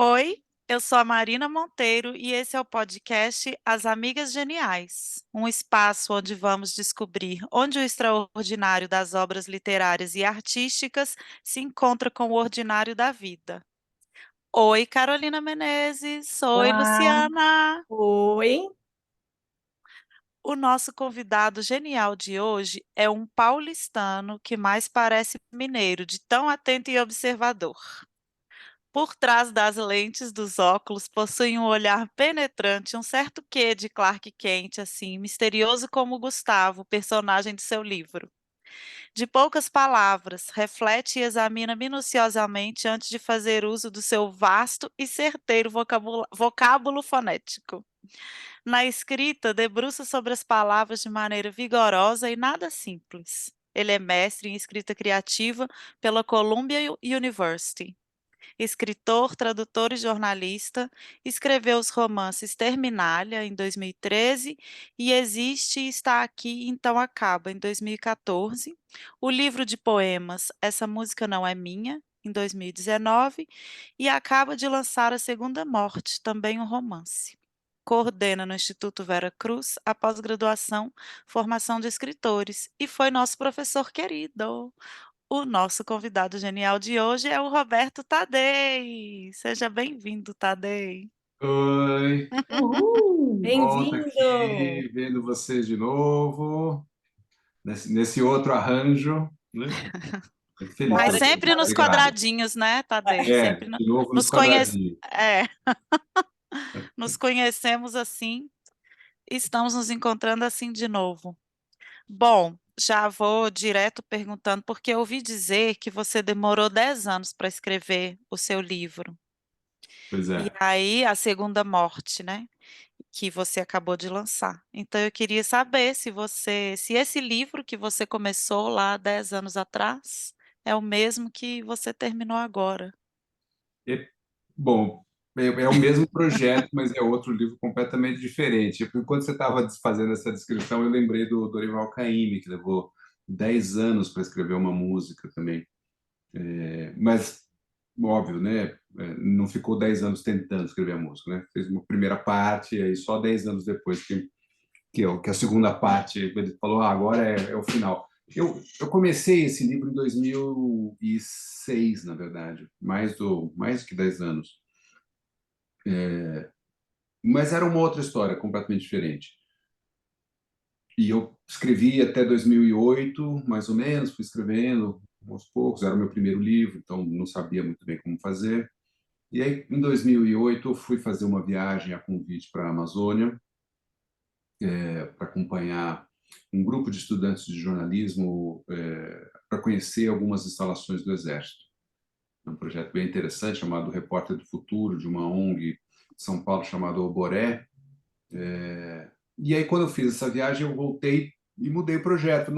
Oi, eu sou a Marina Monteiro e esse é o podcast As Amigas Geniais, um espaço onde vamos descobrir onde o extraordinário das obras literárias e artísticas se encontra com o ordinário da vida. Oi, Carolina Menezes. Oi, Olá, Luciana. oi. O nosso convidado genial de hoje é um paulistano que mais parece mineiro, de tão atento e observador. Por trás das lentes dos óculos possui um olhar penetrante, um certo quê de Clark Kent, assim, misterioso como Gustavo, personagem de seu livro. De poucas palavras, reflete e examina minuciosamente antes de fazer uso do seu vasto e certeiro vocábulo fonético. Na escrita, debruça sobre as palavras de maneira vigorosa e nada simples. Ele é mestre em escrita criativa pela Columbia University. Escritor, tradutor e jornalista, escreveu os romances Terminália, em 2013, e Existe e Está Aqui, Então Acaba, em 2014. O livro de poemas Essa Música Não É Minha, em 2019, e acaba de lançar A Segunda Morte, também um romance. Coordena no Instituto Vera Cruz a pós-graduação Formação de Escritores e foi nosso professor querido. O nosso convidado genial de hoje é o Roberto Tadei. Seja bem-vindo, Tadei. Oi, Uhul, volta bem-vindo. aqui, vendo vocês de novo, nesse outro arranjo, né? Muito feliz Mas pelo Bora, sempre convite, nos bora. obrigado. quadradinhos, né, Tadei? É, de novo nos Nos conhece, quadradinhos. é, nos conhecemos assim, estamos nos encontrando assim de novo. Bom, já vou direto perguntando, porque eu ouvi dizer que você demorou 10 anos para escrever o seu livro. Pois E é. aí, A Segunda Morte, né? Que você acabou de lançar. Então eu queria saber se esse livro que você começou lá 10 anos atrás é o mesmo que você terminou agora. E, bom, é o mesmo projeto, mas é outro livro completamente diferente. Enquanto você estava fazendo essa descrição, eu lembrei do Dorival Caymmi, que levou 10 anos para escrever uma música também. Mas, óbvio, né? Não ficou 10 anos tentando escrever a música, né? Fez uma primeira parte, e aí só 10 anos depois que a segunda parte, ele falou, agora é o final. Eu comecei esse livro em 2006, na verdade, mais que 10 anos. Mas era uma outra história, completamente diferente. E eu escrevi até 2008, mais ou menos, fui escrevendo aos poucos, era o meu primeiro livro, então não sabia muito bem como fazer. E aí, em 2008, eu fui fazer uma viagem a convite para a Amazônia, para acompanhar um grupo de estudantes de jornalismo, para conhecer algumas instalações do Exército. É um projeto bem interessante chamado Repórter do Futuro, de uma ONG de São Paulo chamada Oboré. E aí, quando eu fiz essa viagem, eu voltei e mudei o projeto.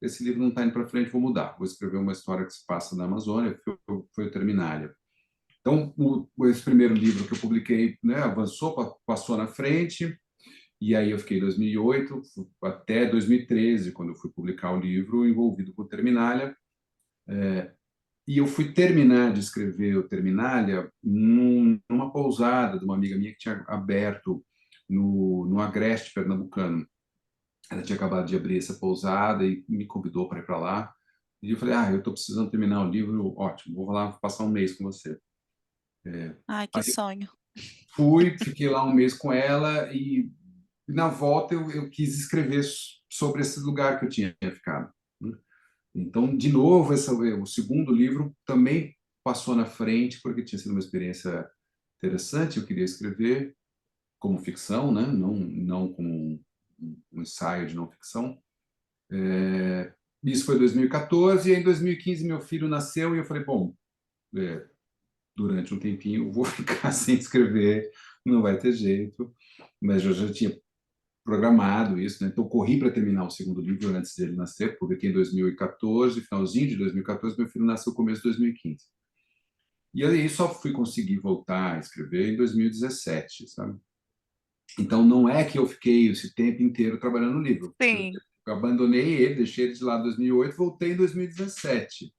Esse livro não está indo para frente, vou mudar. Vou escrever uma história que se passa na Amazônia, foi o Terminália. Então, esse primeiro livro que eu publiquei, né, avançou, passou na frente, e aí eu fiquei 2008 até 2013, quando eu fui publicar o livro, envolvido com o Terminália. E eu fui terminar de escrever o Terminália numa pousada de uma amiga minha que tinha aberto no Agreste Pernambucano. Ela tinha acabado de abrir essa pousada e me convidou para ir para lá. E eu falei, eu estou precisando terminar o livro, ótimo, vou lá passar um mês com você. Ai, que sonho. Fui, fiquei lá um mês com ela e na volta eu quis escrever sobre esse lugar que eu tinha ficado, né? Então, de novo, o segundo livro também passou na frente, porque tinha sido uma experiência interessante. Eu queria escrever como ficção, né? Não como um ensaio de não ficção. Isso foi 2014, e em 2015 meu filho nasceu e eu falei, bom, é, durante um tempinho eu vou ficar sem escrever, não vai ter jeito. Mas eu já tinha programado isso, né? Então corri para terminar o segundo livro antes dele nascer, publiquei em 2014, finalzinho de 2014, meu filho nasceu no começo de 2015. E aí só fui conseguir voltar a escrever em 2017, sabe? Então não é que eu fiquei esse tempo inteiro trabalhando no livro. Sim. Eu abandonei ele, deixei ele de lado em 2008, voltei em 2017.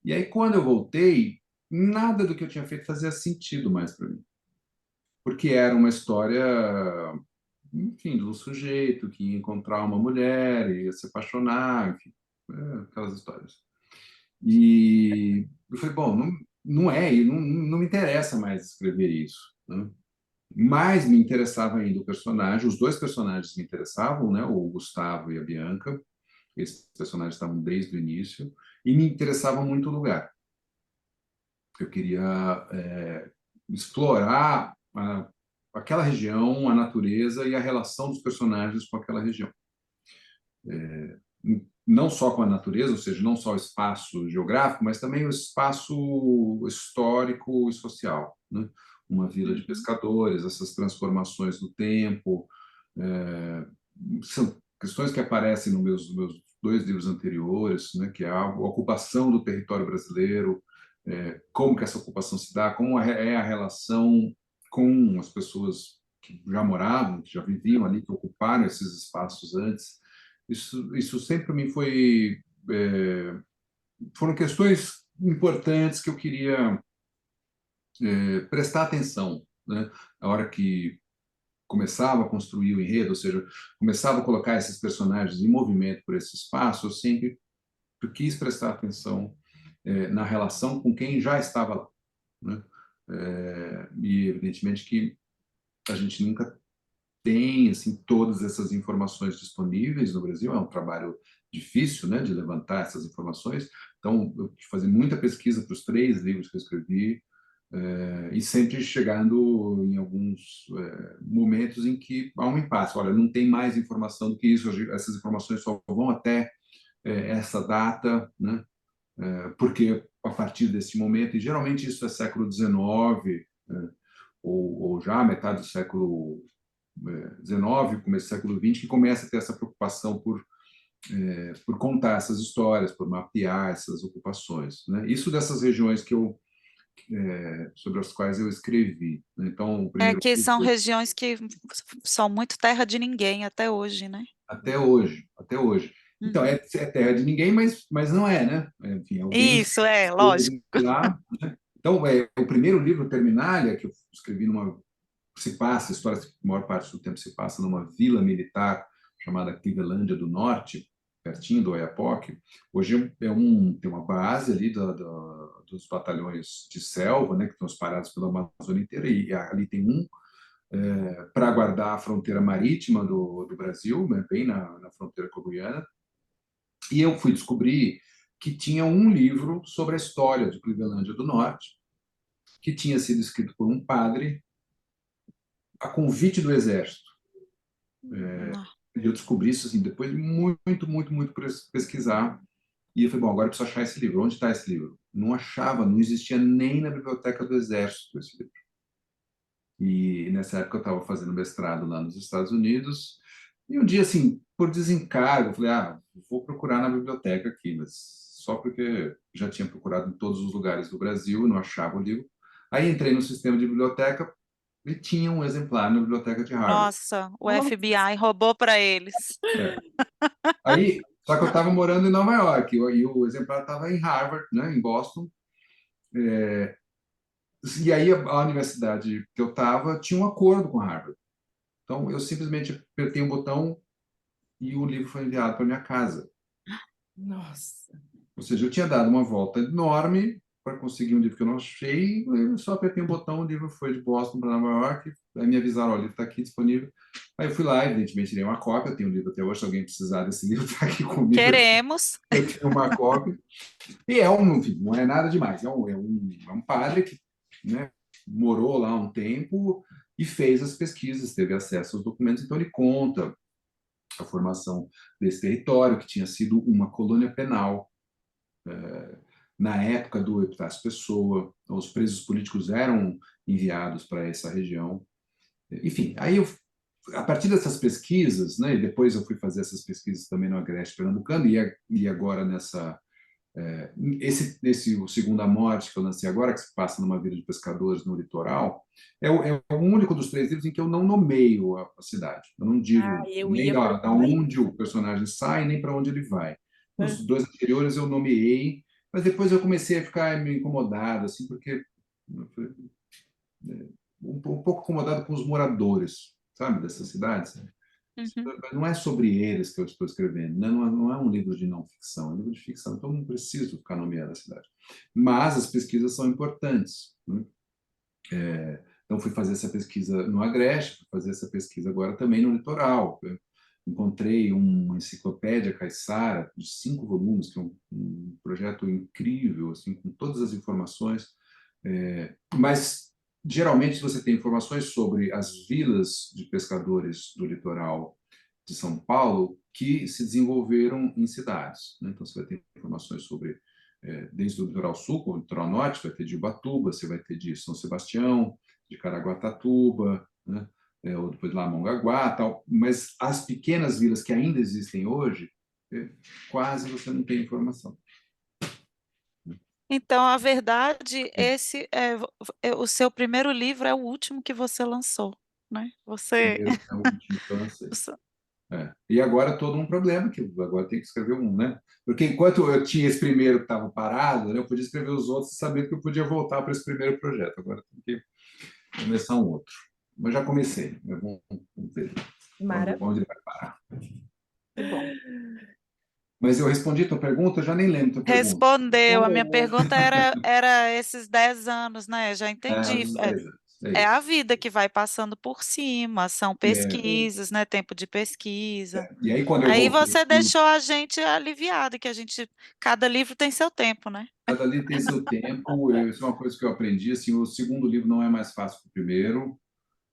E aí quando eu voltei, nada do que eu tinha feito fazia sentido mais para mim, porque era uma história, enfim, de um sujeito que ia encontrar uma mulher, ia se apaixonar, enfim, aquelas histórias. E eu falei, bom, não é, e não me interessa mais escrever isso, né? Mas me interessava ainda o personagem, os dois personagens me interessavam, né? O Gustavo e a Bianca, esses personagens estavam desde o início, e me interessava muito o lugar. Eu queria explorar aquela região, a natureza e a relação dos personagens com aquela região. Não só com a natureza, ou seja, não só o espaço geográfico, mas também o espaço histórico e social, né? Uma vila de Uhum. pescadores, essas transformações do tempo, são questões que aparecem nos meus dois livros anteriores, né? Que é a ocupação do território brasileiro, como que essa ocupação se dá, como é a relação com as pessoas que já moravam, que já viviam ali, que ocuparam esses espaços antes. Isso sempre me foi foram questões importantes que eu queria prestar atenção, né? A hora que começava a construir o enredo, ou seja, começava a colocar esses personagens em movimento por esse espaço, eu sempre quis prestar atenção na relação com quem já estava lá, né? E evidentemente que a gente nunca tem assim todas essas informações disponíveis no Brasil. É um trabalho difícil, né, de levantar essas informações. Então, eu tive que fazer muita pesquisa para os três livros que eu escrevi, e sempre chegando em alguns momentos em que há um impasse. Olha, não tem mais informação do que isso. Essas informações só vão até essa data, né? Porque a partir desse momento, e geralmente isso é século XIX, ou já metade do século XIX, começo do século XX, que começa a ter essa preocupação por contar essas histórias, por mapear essas ocupações, né? Isso dessas regiões sobre as quais eu escrevi, né? Então, o É primeiro que são livro, regiões que são muito terra de ninguém até hoje, né? até hoje, até hoje. Então, Uhum. é terra de ninguém, mas não é, né? Enfim, alguém Isso, é, lógico. esteve lá. Então, o primeiro livro, Terminália, que eu escrevi se passa, a história, a maior parte do tempo se passa numa vila militar chamada Clevelândia do Norte, pertinho do Oiapoque. Hoje tem uma base ali dos batalhões de selva, né, que estão espalhados pela Amazônia inteira, e ali tem um para guardar a fronteira marítima do Brasil, né, bem na fronteira com a Guiana. E eu fui descobrir que tinha um livro sobre a história de Clevelândia do Norte, que tinha sido escrito por um padre a convite do exército. Não. E eu descobri isso assim, depois de muito, muito, muito pesquisar. E eu falei, bom, agora eu preciso achar esse livro. Onde está esse livro? Não achava, não existia nem na biblioteca do Exército esse livro. E nessa época eu estava fazendo mestrado lá nos Estados Unidos. E um dia, assim, por desencargo, eu falei, vou procurar na biblioteca aqui, mas só porque já tinha procurado em todos os lugares do Brasil e não achava o livro. Aí entrei no sistema de biblioteca e tinha um exemplar na biblioteca de Harvard. Nossa, o FBI roubou para eles. É. Aí, só que eu estava morando em Nova York e o exemplar estava em Harvard, né, em Boston. E aí a universidade que eu estava tinha um acordo com Harvard. Então eu simplesmente apertei um botão e o livro foi enviado para minha casa. Nossa. Ou seja, eu tinha dado uma volta enorme para conseguir um livro que eu não achei, eu só apertei um botão, o livro foi de Boston para Nova York, aí me avisaram, olha, o livro está aqui disponível. Aí eu fui lá, evidentemente, tirei uma cópia, eu tenho o livro até hoje, se alguém precisar desse livro, está aqui comigo, Queremos. eu tenho uma cópia. E enfim, não é nada demais, é um padre que, né, morou lá um tempo e fez as pesquisas, teve acesso aos documentos, então ele conta a formação desse território, que tinha sido uma colônia penal na época do Epitácio Pessoa. Então, os presos políticos eram enviados para essa região. Enfim, a partir dessas pesquisas, né, e depois eu fui fazer essas pesquisas também no Agreste Pernambucano, e agora esse o Segunda Morte, que eu lancei agora, que se passa numa vila de pescadores no litoral, é o único dos três livros em que eu não nomeio a cidade. Eu não Ah, digo eu nem ia da perguntar onde isso. o personagem sai, nem para onde ele vai. É. Nos dois anteriores eu nomeei, Mas depois eu comecei a ficar meio incomodado, assim, porque um pouco incomodado com os moradores, sabe, dessas cidades. Uhum. Não é sobre eles que eu estou escrevendo, né? Não é um livro de não ficção, é um livro de ficção, então não preciso ficar nomeando a cidade. Mas as pesquisas são importantes, né? Então fui fazer essa pesquisa no Agreste, fui fazer essa pesquisa agora também no litoral. Eu encontrei uma enciclopédia caiçara de 5 volumes, que é um projeto incrível, assim, com todas as informações. Mas geralmente você tem informações sobre as vilas de pescadores do litoral de São Paulo que se desenvolveram em cidades, né? Então você vai ter informações sobre desde o litoral sul, o litoral norte, vai ter de Ubatuba, você vai ter de São Sebastião, de Caraguatatuba, né? Ou depois lá Mongaguá, tal. Mas as pequenas vilas que ainda existem hoje, quase você não tem informação. Então, a verdade, esse o seu primeiro livro é o último que você lançou, né? Você Primeiro é o último que eu lancei. você E agora todo um problema, que agora tem que escrever um, né? Porque enquanto eu tinha esse primeiro que estava parado, né, eu podia escrever os outros sabendo que eu podia voltar para esse primeiro projeto. Agora tem que começar um outro. Mas já comecei, né? Vamos ver onde Maravilha, ele vai parar. que bom. Mas eu respondi a tua pergunta, eu já nem lembro a tua pergunta. respondeu. A minha Respondeu. pergunta era esses 10 anos, né, já entendi. Uns 10 anos, é É a isso. vida que vai passando por cima, são Sim. pesquisas, né, tempo de pesquisa. E aí quando eu Aí voltei, você deixou a gente aliviado, que a gente cada livro tem seu tempo, né? cada livro tem seu tempo, isso é uma coisa que eu aprendi, assim, o segundo livro não é mais fácil que o primeiro,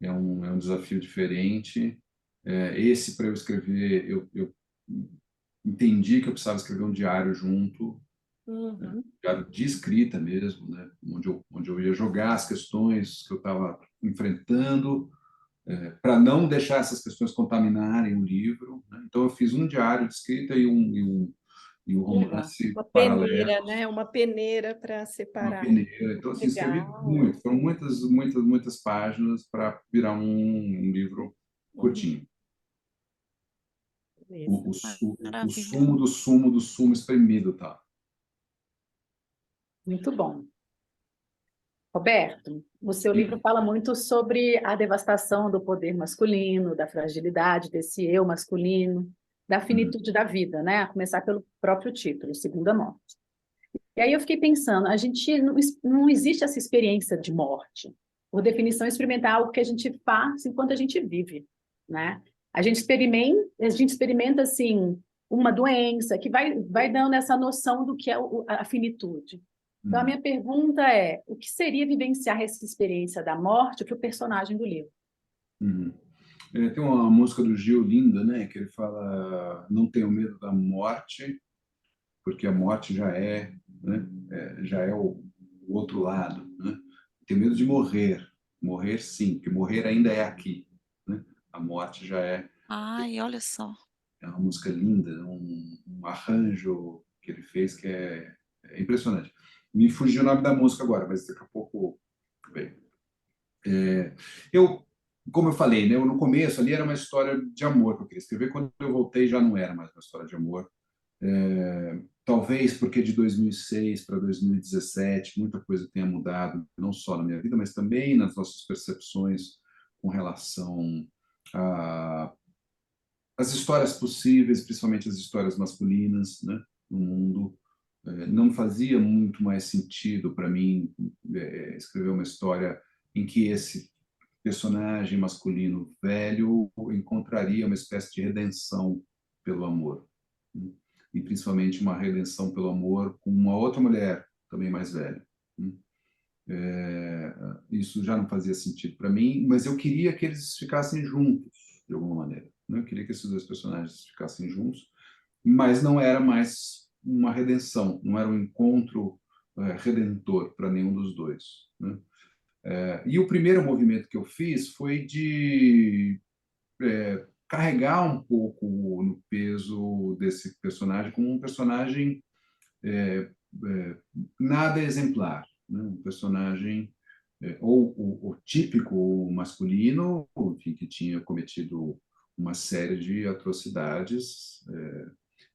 é um desafio diferente. Esse, para eu escrever, eu entendi que eu precisava escrever um diário junto, Uhum. diário de escrita mesmo, né? Onde eu ia jogar as questões que eu estava enfrentando, para não deixar essas questões contaminarem o livro, né? Então, eu fiz um diário de escrita e um Que legal. romance Uma paralelo, peneira, né? Uma peneira para uma separar. peneira. Então, assim, escrevi Legal. muito, foram muitas, muitas, muitas páginas para virar um livro Uhum. curtinho. Beleza. O Maravilha. sumo do sumo do sumo espremido, tá? Muito bom. Roberto, o seu livro Sim. fala muito sobre a devastação do poder masculino, da fragilidade desse eu masculino, da Uhum. finitude da vida, né? A começar pelo próprio título, Segunda Morte. E aí eu fiquei pensando, a gente não existe essa experiência de morte. Por definição, experimentar algo que a gente faz enquanto a gente vive, né? A gente experimenta assim uma doença que vai dando essa noção do que é a finitude. Então, a Uhum. minha pergunta é: o que seria vivenciar essa experiência da morte para o personagem do livro? Uhum. Tem uma música do Gil linda, né? Que ele fala: não tenho medo da morte, porque a morte já é, né? Já é o outro lado, né? Tenho medo de morrer, morrer sim, porque morrer ainda é aqui, né? A morte já Ai, olha só. é uma música linda, um arranjo que ele fez que é impressionante. Me fugiu o nome da música agora, mas daqui a pouco vem. Eu, como eu falei, né, no começo ali era uma história de amor que eu queria escrever. Quando eu voltei já não era mais uma história de amor. Talvez porque de 2006 para 2017 muita coisa tenha mudado, não só na minha vida, mas também nas nossas percepções com relação a as histórias possíveis, principalmente as histórias masculinas, né, no mundo. Não fazia muito mais sentido para mim escrever uma história em que esse personagem masculino velho encontraria uma espécie de redenção pelo amor, né? E principalmente uma redenção pelo amor com uma outra mulher também mais velha, né? Isso já não fazia sentido para mim, mas eu queria que eles ficassem juntos de alguma maneira, né? Eu queria que esses dois personagens ficassem juntos, mas não era mais uma redenção, não era um encontro redentor para nenhum dos dois, né? E o primeiro movimento que eu fiz foi de carregar um pouco no peso desse personagem como um personagem é, nada exemplar, né? Um personagem ou o típico masculino, enfim, que tinha cometido uma série de atrocidades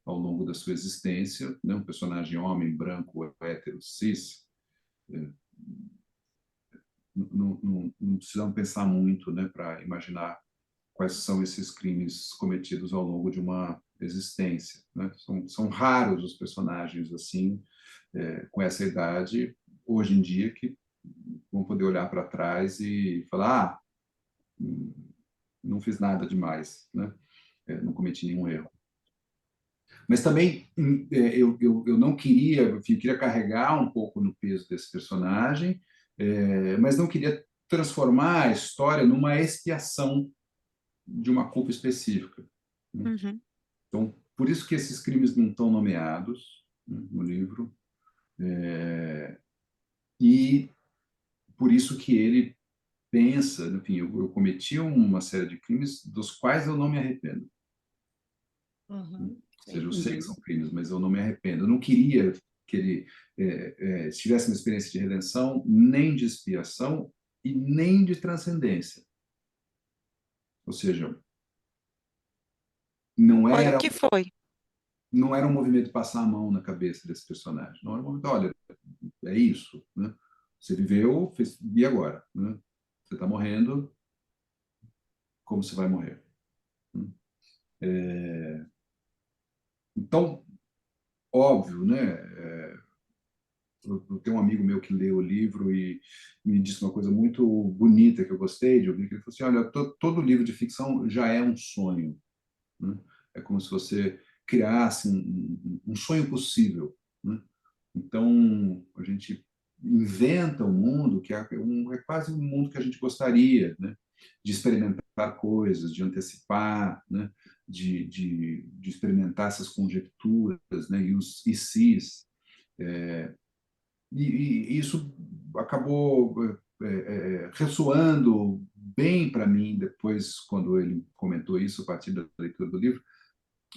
ao longo da sua existência, né? Um personagem homem, branco, hétero, cis. Não precisamos pensar muito, né, para imaginar quais são esses crimes cometidos ao longo de uma existência, né? São raros os personagens assim, com essa idade, hoje em dia, que vão poder olhar para trás e falar: não fiz nada demais, né? Não cometi nenhum erro. Mas também eu não queria, enfim, queria carregar um pouco no peso desse personagem, mas não queria transformar a história numa expiação de uma culpa específica, né? Uhum. Então, por isso que esses crimes não estão nomeados, né, no livro, e por isso que ele pensa, enfim, eu cometi uma série de crimes dos quais eu não me arrependo. Uhum. Ou seja, eu Sim. sei que são crimes, mas eu não me arrependo. Eu não queria que ele tivesse uma experiência de redenção, nem de expiação e nem de transcendência. Ou seja, não Foi o era que foi. não era um movimento de passar a mão na cabeça desse personagem. Não era um movimento, olha, é isso, né? Você viveu, fez, e agora, né? Você está morrendo, como você vai morrer? Então, óbvio, né? Eu tenho um amigo meu que leu o livro e me disse uma coisa muito bonita que eu gostei de ouvir, que ele falou assim: olha, todo livro de ficção já é um sonho, né? É como se você criasse um sonho possível, né? Então, a gente inventa um mundo que é quase um mundo que a gente gostaria, né? De experimentar coisas, de antecipar, né? De experimentar essas conjecturas, né? E os e se's. E isso acabou ressoando bem para mim depois, quando ele comentou isso a partir da leitura do livro,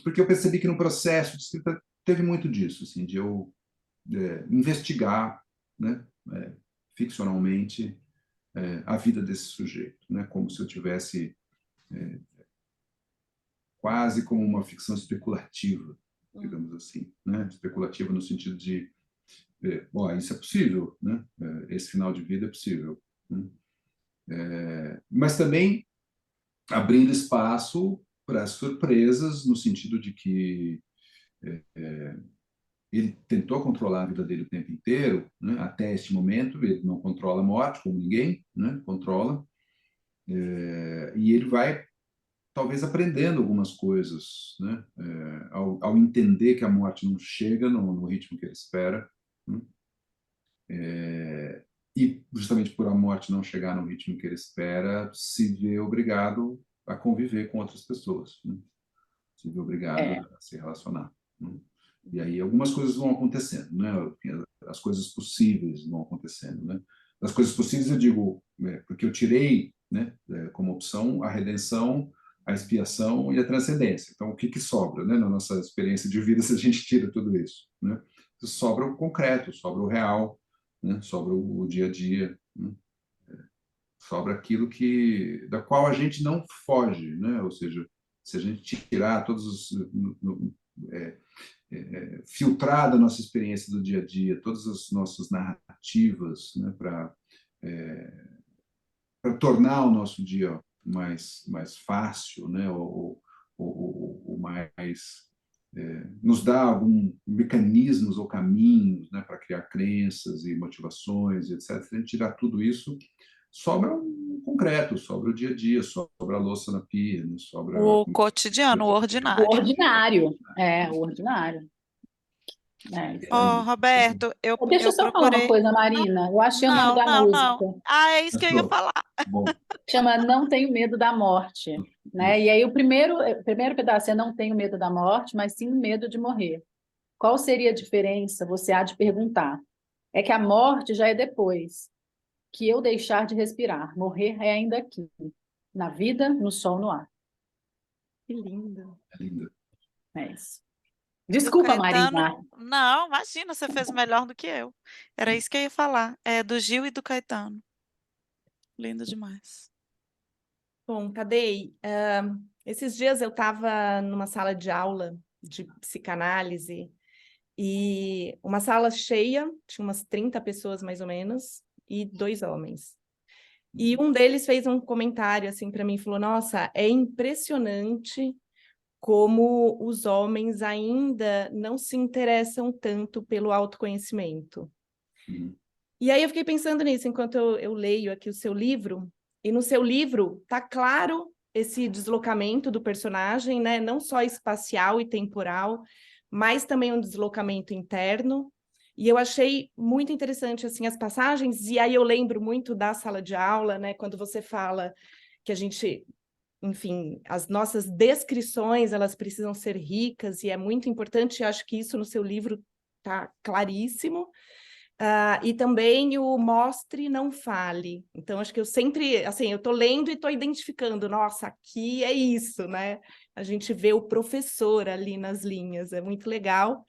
porque eu percebi que no processo de escrita teve muito disso, assim, de eu investigar, né, ficcionalmente, a vida desse sujeito, né, como se eu tivesse quase como uma ficção especulativa, digamos assim, né, especulativa no sentido de, isso é possível, né, esse final de vida é possível, né, mas também abrindo espaço para surpresas no sentido de que ele tentou controlar a vida dele o tempo inteiro, né? Até este momento ele não controla a morte como ninguém, né? Controla, e ele vai talvez aprendendo algumas coisas, né? Ao entender que a morte não chega no ritmo que ele espera, né? E justamente por a morte não chegar no ritmo que ele espera, se vê obrigado a conviver com outras pessoas, né? Se vê obrigado É. a se relacionar, né? E aí algumas coisas vão acontecendo, né? As coisas possíveis vão acontecendo, né? As coisas possíveis eu digo, porque eu tirei, né, como opção a redenção, a expiação e a transcendência. Então, o que sobra, né, na nossa experiência de vida se a gente tira tudo isso, né? Sobra o concreto, sobra o real, né? Sobra o dia a dia, né? Sobra aquilo da qual a gente não foge, né? Ou seja, se a gente tirar todos os filtrar da nossa experiência do dia a dia, todas as nossas narrativas, né, para tornar o nosso dia mais fácil, né, ou mais nos dar algum mecanismos ou caminhos, né, para criar crenças e motivações, etc. Se a gente tirar tudo isso, sobra um concreto, sobra o dia a dia, sobra a louça na pia, né, sobra O cotidiano, o O ordinário. ordinário. O ordinário. Isso aí. Ô, Roberto, eu, Deixa eu eu só falar uma procurei. coisa, Marina. Eu achei o nome Não, da não, não. música. Ah, é isso que eu ia Achou? falar. Bom, Chama Não Tenho Medo da Morte, né? E aí o primeiro pedaço é Não Tenho Medo da Morte, mas sim medo de morrer. Qual seria a diferença? Você há de perguntar. É que a morte já é depois, que eu deixar de respirar. Morrer é ainda aqui, na vida, no sol, no ar. Que lindo. é lindo. É isso. Do Desculpa, Caetano. Marina. Não, imagina, você fez melhor do que eu. Era isso que eu ia falar. É do Gil e do Caetano. Lindo demais. Bom, Tadei, esses dias eu estava numa sala de aula de psicanálise, e uma sala cheia, tinha umas 30 pessoas mais ou menos, e 2 homens. E um deles fez um comentário assim para mim, falou: nossa, é impressionante como os homens ainda não se interessam tanto pelo autoconhecimento. Uhum. E aí eu fiquei pensando nisso enquanto eu leio aqui o seu livro, e no seu livro tá claro esse deslocamento do personagem, né? Não só espacial e temporal, mas também um deslocamento interno. E eu achei muito interessante assim as passagens, e aí eu lembro muito da sala de aula, né? Quando você fala que a gente, enfim, as nossas descrições, elas precisam ser ricas, e é muito importante, eu acho que isso no seu livro tá claríssimo. E também o mostre, não fale. Então, acho que eu sempre, assim, eu estou lendo e estou identificando, nossa, aqui é isso, né? A gente vê o professor ali nas linhas, é muito legal.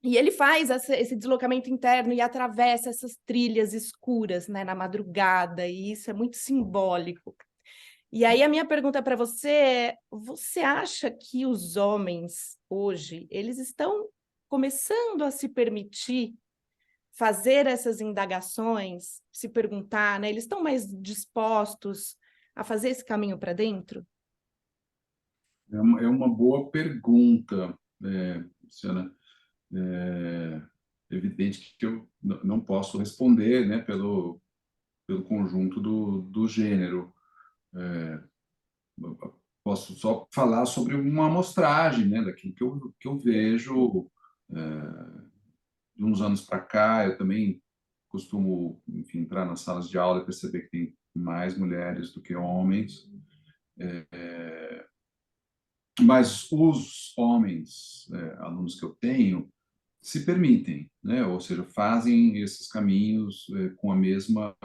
E ele faz esse deslocamento interno e atravessa essas trilhas escuras, né, na madrugada, e isso é muito simbólico. E aí a minha pergunta para você é: você acha que os homens hoje, eles estão começando a se permitir fazer essas indagações, se perguntar, né? Eles estão mais dispostos a fazer esse caminho para dentro? É uma boa pergunta, Luciana. É evidente que eu não posso responder, né, pelo conjunto do gênero. Posso só falar sobre uma amostragem, né, daquilo que eu vejo. De uns anos para cá, eu também costumo, enfim, entrar nas salas de aula e perceber que tem mais mulheres do que homens. Mas os homens, alunos que eu tenho, se permitem, né? Ou seja, fazem esses caminhos com a mesma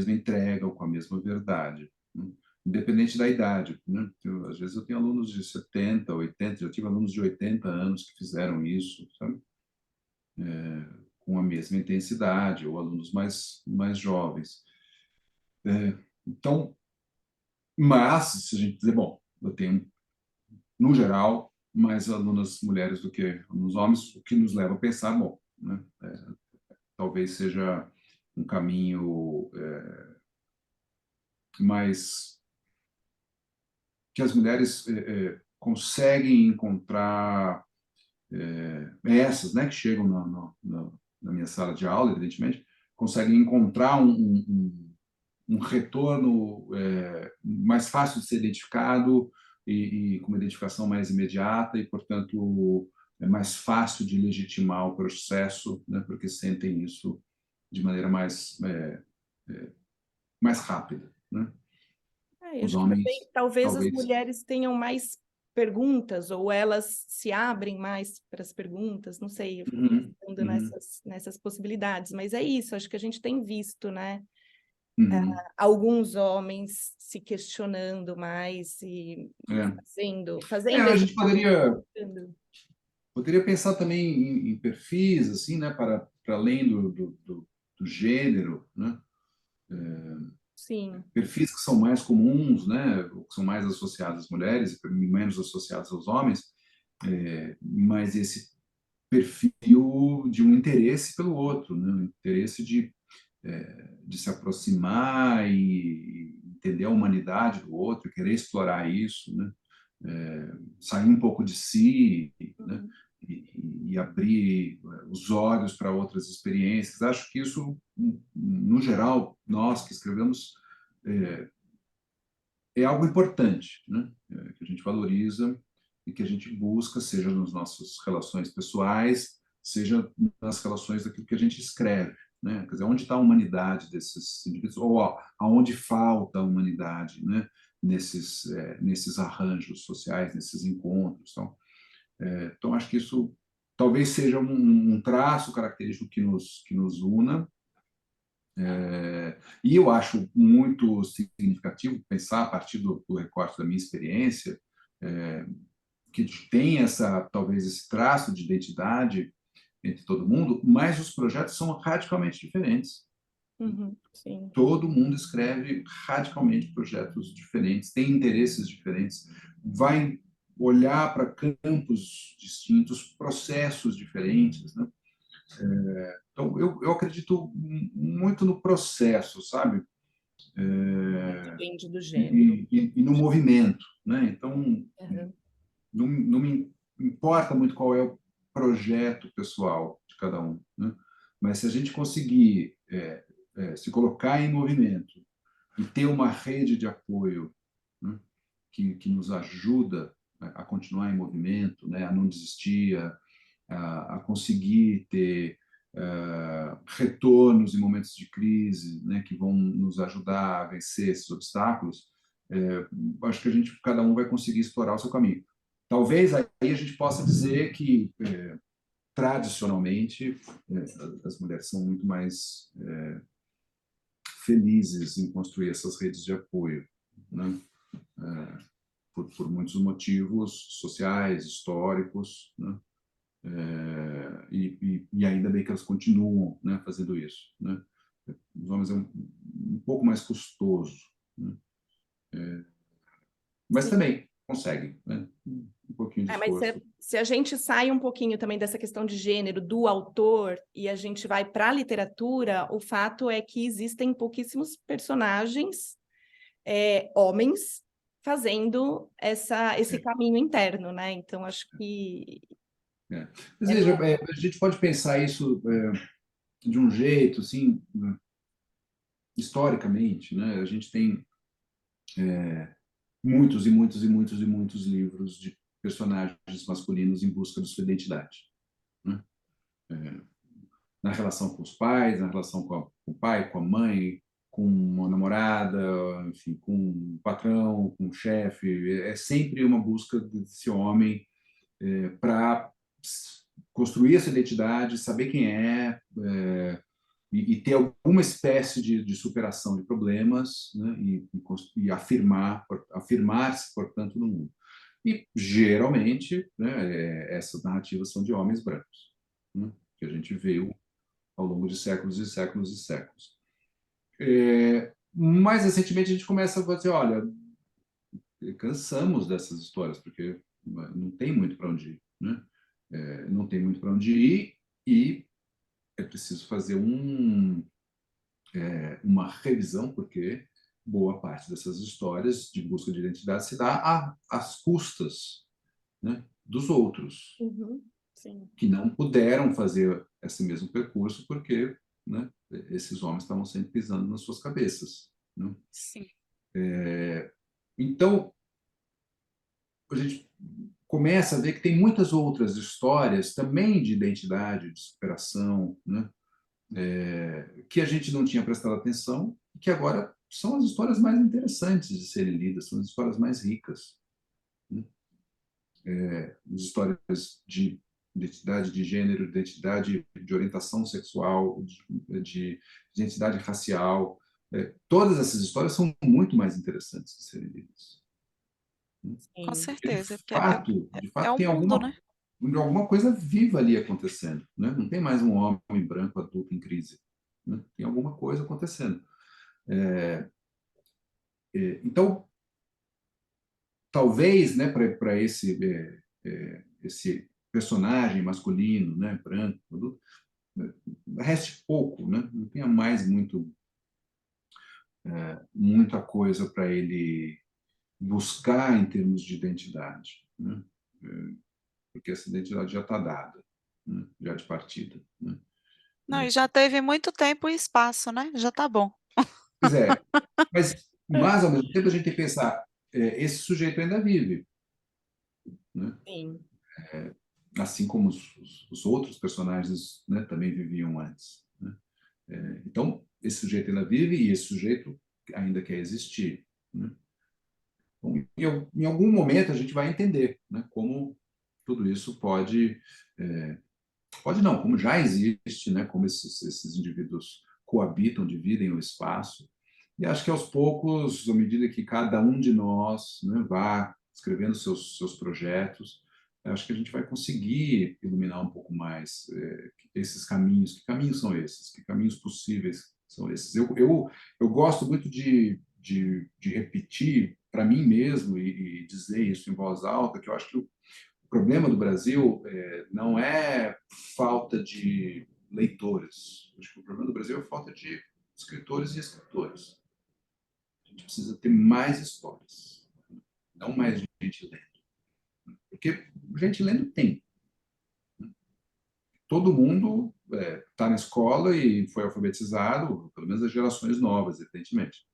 entrega ou com a mesma verdade, né? Independente da idade, né? Às vezes eu tenho alunos de 70, 80, já tive alunos de 80 anos que fizeram isso, sabe? Com a mesma intensidade, ou alunos mais jovens. Então, mas, se a gente dizer, bom, eu tenho, no geral, mais alunas mulheres do que alunos homens, o que nos leva a pensar, bom, né, talvez seja um caminho mais que as mulheres conseguem encontrar essas, né, que chegam na minha sala de aula, evidentemente, conseguem encontrar um retorno mais fácil de ser identificado e com uma identificação mais imediata e, portanto, é mais fácil de legitimar o processo, né, porque sentem isso de maneira mais rápida, né? Os Acho que também, homens, talvez as talvez. mulheres tenham mais perguntas, ou elas se abrem mais para as perguntas, não sei, eu fico Uhum, pensando uhum, nessas possibilidades, mas é isso, acho que a gente tem visto, né? uhum. Alguns homens se questionando mais e É. fazendo A esse gente caminho. poderia pensar também em perfis, assim, né, para além do gênero, né? Sim. Perfis que são mais comuns, né, que são mais associados às mulheres e menos associados aos homens, mas esse perfil de um interesse pelo outro, né, um interesse de se aproximar e entender a humanidade do outro, querer explorar isso, né, sair um pouco de si, né, Uhum. e abrir os olhos para outras experiências. Acho que isso, no geral, nós que escrevemos, é algo importante, né? Que a gente valoriza e que a gente busca, seja nas nossas relações pessoais, seja nas relações daquilo que a gente escreve, né? Quer dizer, onde está a humanidade desses indivíduos, ou aonde falta a humanidade, né? Nesses arranjos sociais, nesses encontros. Então, acho que isso talvez seja um traço característico que nos una, e eu acho muito significativo pensar, a partir do recorte da minha experiência, que tem talvez esse traço de identidade entre todo mundo, mas os projetos são radicalmente diferentes. Uhum. Sim. Todo mundo escreve radicalmente projetos diferentes, tem interesses diferentes, vai olhar para campos distintos, processos diferentes, né? Então, eu acredito muito no processo, sabe? Depende do gênero. E no movimento, né? Então, Uhum. não me importa muito qual é o projeto pessoal de cada um, né? Mas se a gente conseguir se colocar em movimento e ter uma rede de apoio, né, que nos ajuda a continuar em movimento, né, a não desistir, a conseguir ter retornos em momentos de crise, né, que vão nos ajudar a vencer esses obstáculos, acho que cada um vai conseguir explorar o seu caminho. Talvez aí a gente possa dizer que, tradicionalmente, as mulheres são muito mais felizes em construir essas redes de apoio, né? Por muitos motivos sociais, históricos, né? E ainda bem que elas continuam, né, fazendo isso, né? Os homens é um pouco mais custoso, né? Mas Sim. também conseguem, né? Um pouquinho de Mas esforço. se a gente sai um pouquinho também dessa questão de gênero, do autor, e a gente vai para a literatura, o fato é que existem pouquíssimos personagens, homens, fazendo esse caminho interno, né? Então, acho que... Mas veja, a gente pode pensar isso de um jeito, assim, né, historicamente, né? A gente tem muitos e muitos e muitos e muitos livros de personagens masculinos em busca de sua identidade, né? Na relação com os pais, na relação com o pai, com a mãe, com uma namorada, enfim, com um patrão, com um chefe. É sempre uma busca desse homem para construir essa identidade, saber quem e ter alguma espécie de superação de problemas, né? E afirmar-se, portanto, no mundo. E, geralmente, né, essas narrativas são de homens brancos, né, que a gente viu ao longo de séculos e séculos e séculos. Mais recentemente, a gente começa a dizer, olha, cansamos dessas histórias, porque não tem muito para onde ir, né? Não tem muito para onde ir e é preciso fazer uma revisão, porque boa parte dessas histórias de busca de identidade se dá às custas, né, dos outros, Uhum, sim. que não puderam fazer esse mesmo percurso porque, né, esses homens estavam sempre pisando nas suas cabeças, né? Sim. Então, a gente começa a ver que tem muitas outras histórias também de identidade, de superação, né, que a gente não tinha prestado atenção e que agora são as histórias mais interessantes de serem lidas, são as histórias mais ricas, né? As histórias de identidade de gênero, identidade de orientação sexual, de identidade racial. Todas essas histórias são muito mais interessantes de serem lidas. Com Sim. Porque, certeza, porque de é fato o tem mundo, né? alguma coisa viva ali acontecendo, né? Não tem mais um homem branco adulto em crise, né? Tem alguma coisa acontecendo. Então, talvez, né, para esse personagem masculino, né, branco, adulto, reste pouco, né? Não tenha mais muita coisa para ele buscar em termos de identidade, né? Porque essa identidade já está dada, né? Já de partida, né? Não, e já teve muito tempo e espaço, né? Já tá bom. Pois é, mas ao mesmo tempo a gente tem que pensar, esse sujeito ainda vive, né? Sim. Assim como os outros personagens, né, também viviam antes, né? Então, esse sujeito ainda vive e esse sujeito ainda quer existir, né? Então, em algum momento a gente vai entender, né, como tudo isso pode não, como já existe, né, como esses indivíduos coabitam, dividem o espaço. E acho que aos poucos, à medida que cada um de nós, né, vá escrevendo seus projetos, acho que a gente vai conseguir iluminar um pouco mais esses caminhos. Que caminhos são esses? Que caminhos possíveis são esses? Eu gosto muito de repetir para mim mesmo e dizer isso em voz alta, que eu acho que o problema do Brasil não é falta de leitores. Acho que o problema do Brasil é falta de escritores e escritores. A gente precisa ter mais histórias, não mais gente lendo. Porque gente lendo tem. Todo mundo está na escola e foi alfabetizado, pelo menos as gerações novas, evidentemente.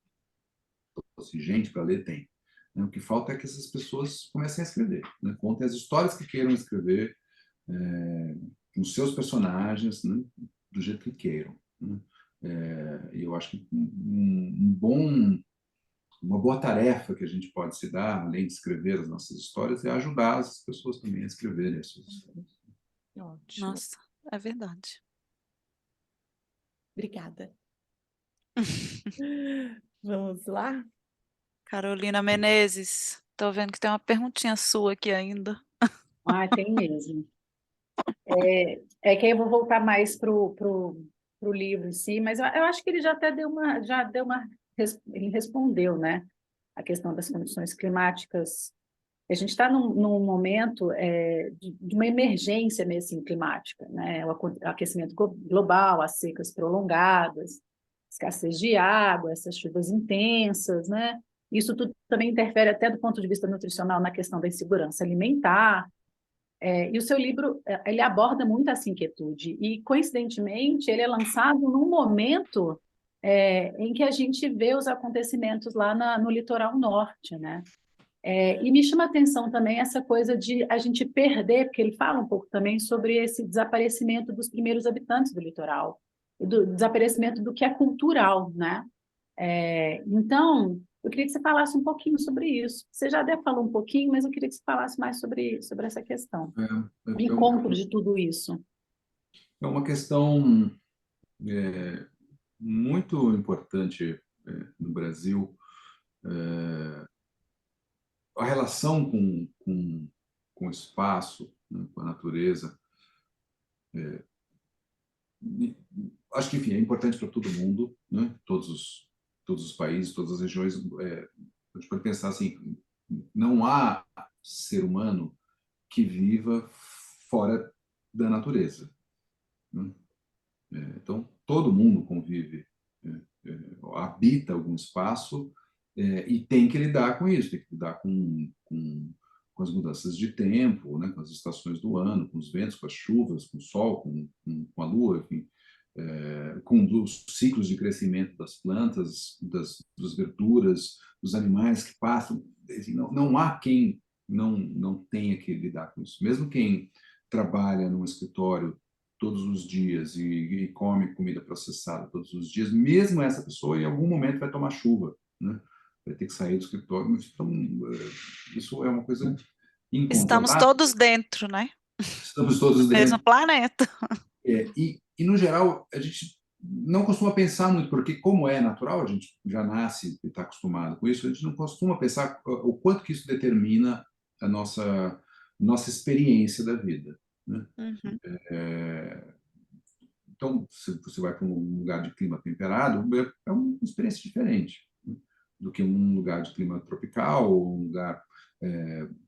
Então, assim, gente para ler tem. O que falta é que essas pessoas comecem a escrever, né? Contem as histórias que queiram escrever, com os seus personagens, né? Do jeito que queiram. Né? E eu acho que uma boa tarefa que a gente pode se dar, além de escrever as nossas histórias, é ajudar as pessoas também a escreverem as suas histórias. Ótimo. Nossa, é verdade. Obrigada. Vamos lá? Carolina Menezes, tô vendo que tem uma perguntinha sua aqui ainda. Ah, tem mesmo. É que aí eu vou voltar mais pro livro em si, mas eu acho que ele já até ele respondeu, né? A questão das condições climáticas. A gente está num momento de uma emergência mesmo assim, climática, né? O aquecimento global, as secas prolongadas, escassez de água, essas chuvas intensas, né? Isso tudo também interfere até do ponto de vista nutricional na questão da insegurança alimentar. E o seu livro, ele aborda muito essa inquietude e, coincidentemente, ele é lançado num momento em que a gente vê os acontecimentos lá no litoral norte, né? E me chama a atenção também essa coisa de a gente perder, porque ele fala um pouco também sobre esse desaparecimento dos primeiros habitantes do litoral, e do desaparecimento do que é cultural, né? Então, eu queria que você falasse um pouquinho sobre isso. Você já até falou um pouquinho, mas eu queria que você falasse mais sobre essa questão. O encontro de tudo isso. É uma questão muito importante no Brasil. A relação com o espaço, né, com a natureza. Acho que, enfim, é importante para todo mundo, né? Todos os países, todas as regiões. A gente pode pensar assim, não há ser humano que viva fora da natureza, né? Então, todo mundo convive, habita algum espaço e tem que lidar com isso, tem que lidar com as mudanças de tempo, né, com as estações do ano, com os ventos, com as chuvas, com o sol, com a lua, enfim, com os ciclos de crescimento das plantas, das verduras, dos animais que passam. Assim, não há quem não tenha que lidar com isso. Mesmo quem trabalha num escritório todos os dias e come comida processada todos os dias, mesmo essa pessoa em algum momento vai tomar chuva, né? Vai ter que sair do escritório. Então, isso é uma coisa Estamos incontrolável. todos dentro, né? Estamos todos Mesmo dentro. planeta. E, no geral, a gente não costuma pensar muito, porque como é natural, a gente já nasce e está acostumado com isso, a gente não costuma pensar o quanto que isso determina a nossa experiência da vida, né? Uhum. Então, se você vai para um lugar de clima temperado, é uma experiência diferente, né, do que um lugar de clima tropical ou um lugar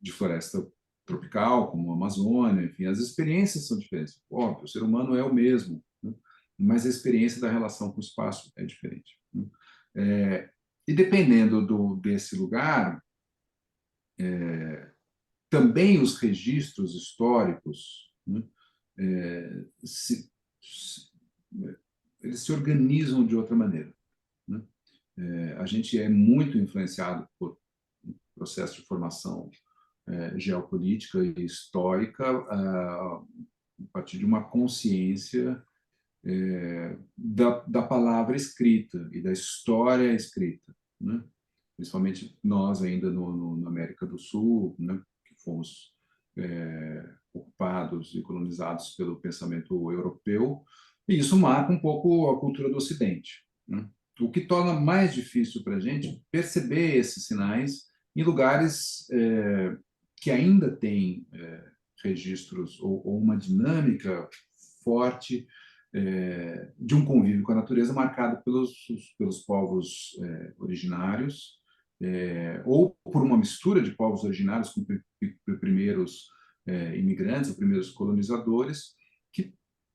de floresta tropical, como a Amazônia. Enfim, as experiências são diferentes. Óbvio, o ser humano é o mesmo, né, mas a experiência da relação com o espaço é diferente, né. E dependendo desse lugar, também os registros históricos, né, eles se organizam de outra maneira, né? A gente é muito influenciado por um processo de formação geopolítica e histórica a partir de uma consciência da palavra escrita e da história escrita, né? Principalmente nós ainda na América do Sul, né, que fomos ocupados e colonizados pelo pensamento europeu, e isso marca um pouco a cultura do Ocidente, né? O que torna mais difícil para a gente perceber esses sinais em lugares que ainda têm registros ou uma dinâmica forte de um convívio com a natureza marcado pelos povos originários, ou por uma mistura de povos originários com primeiros imigrantes, ou primeiros colonizadores, que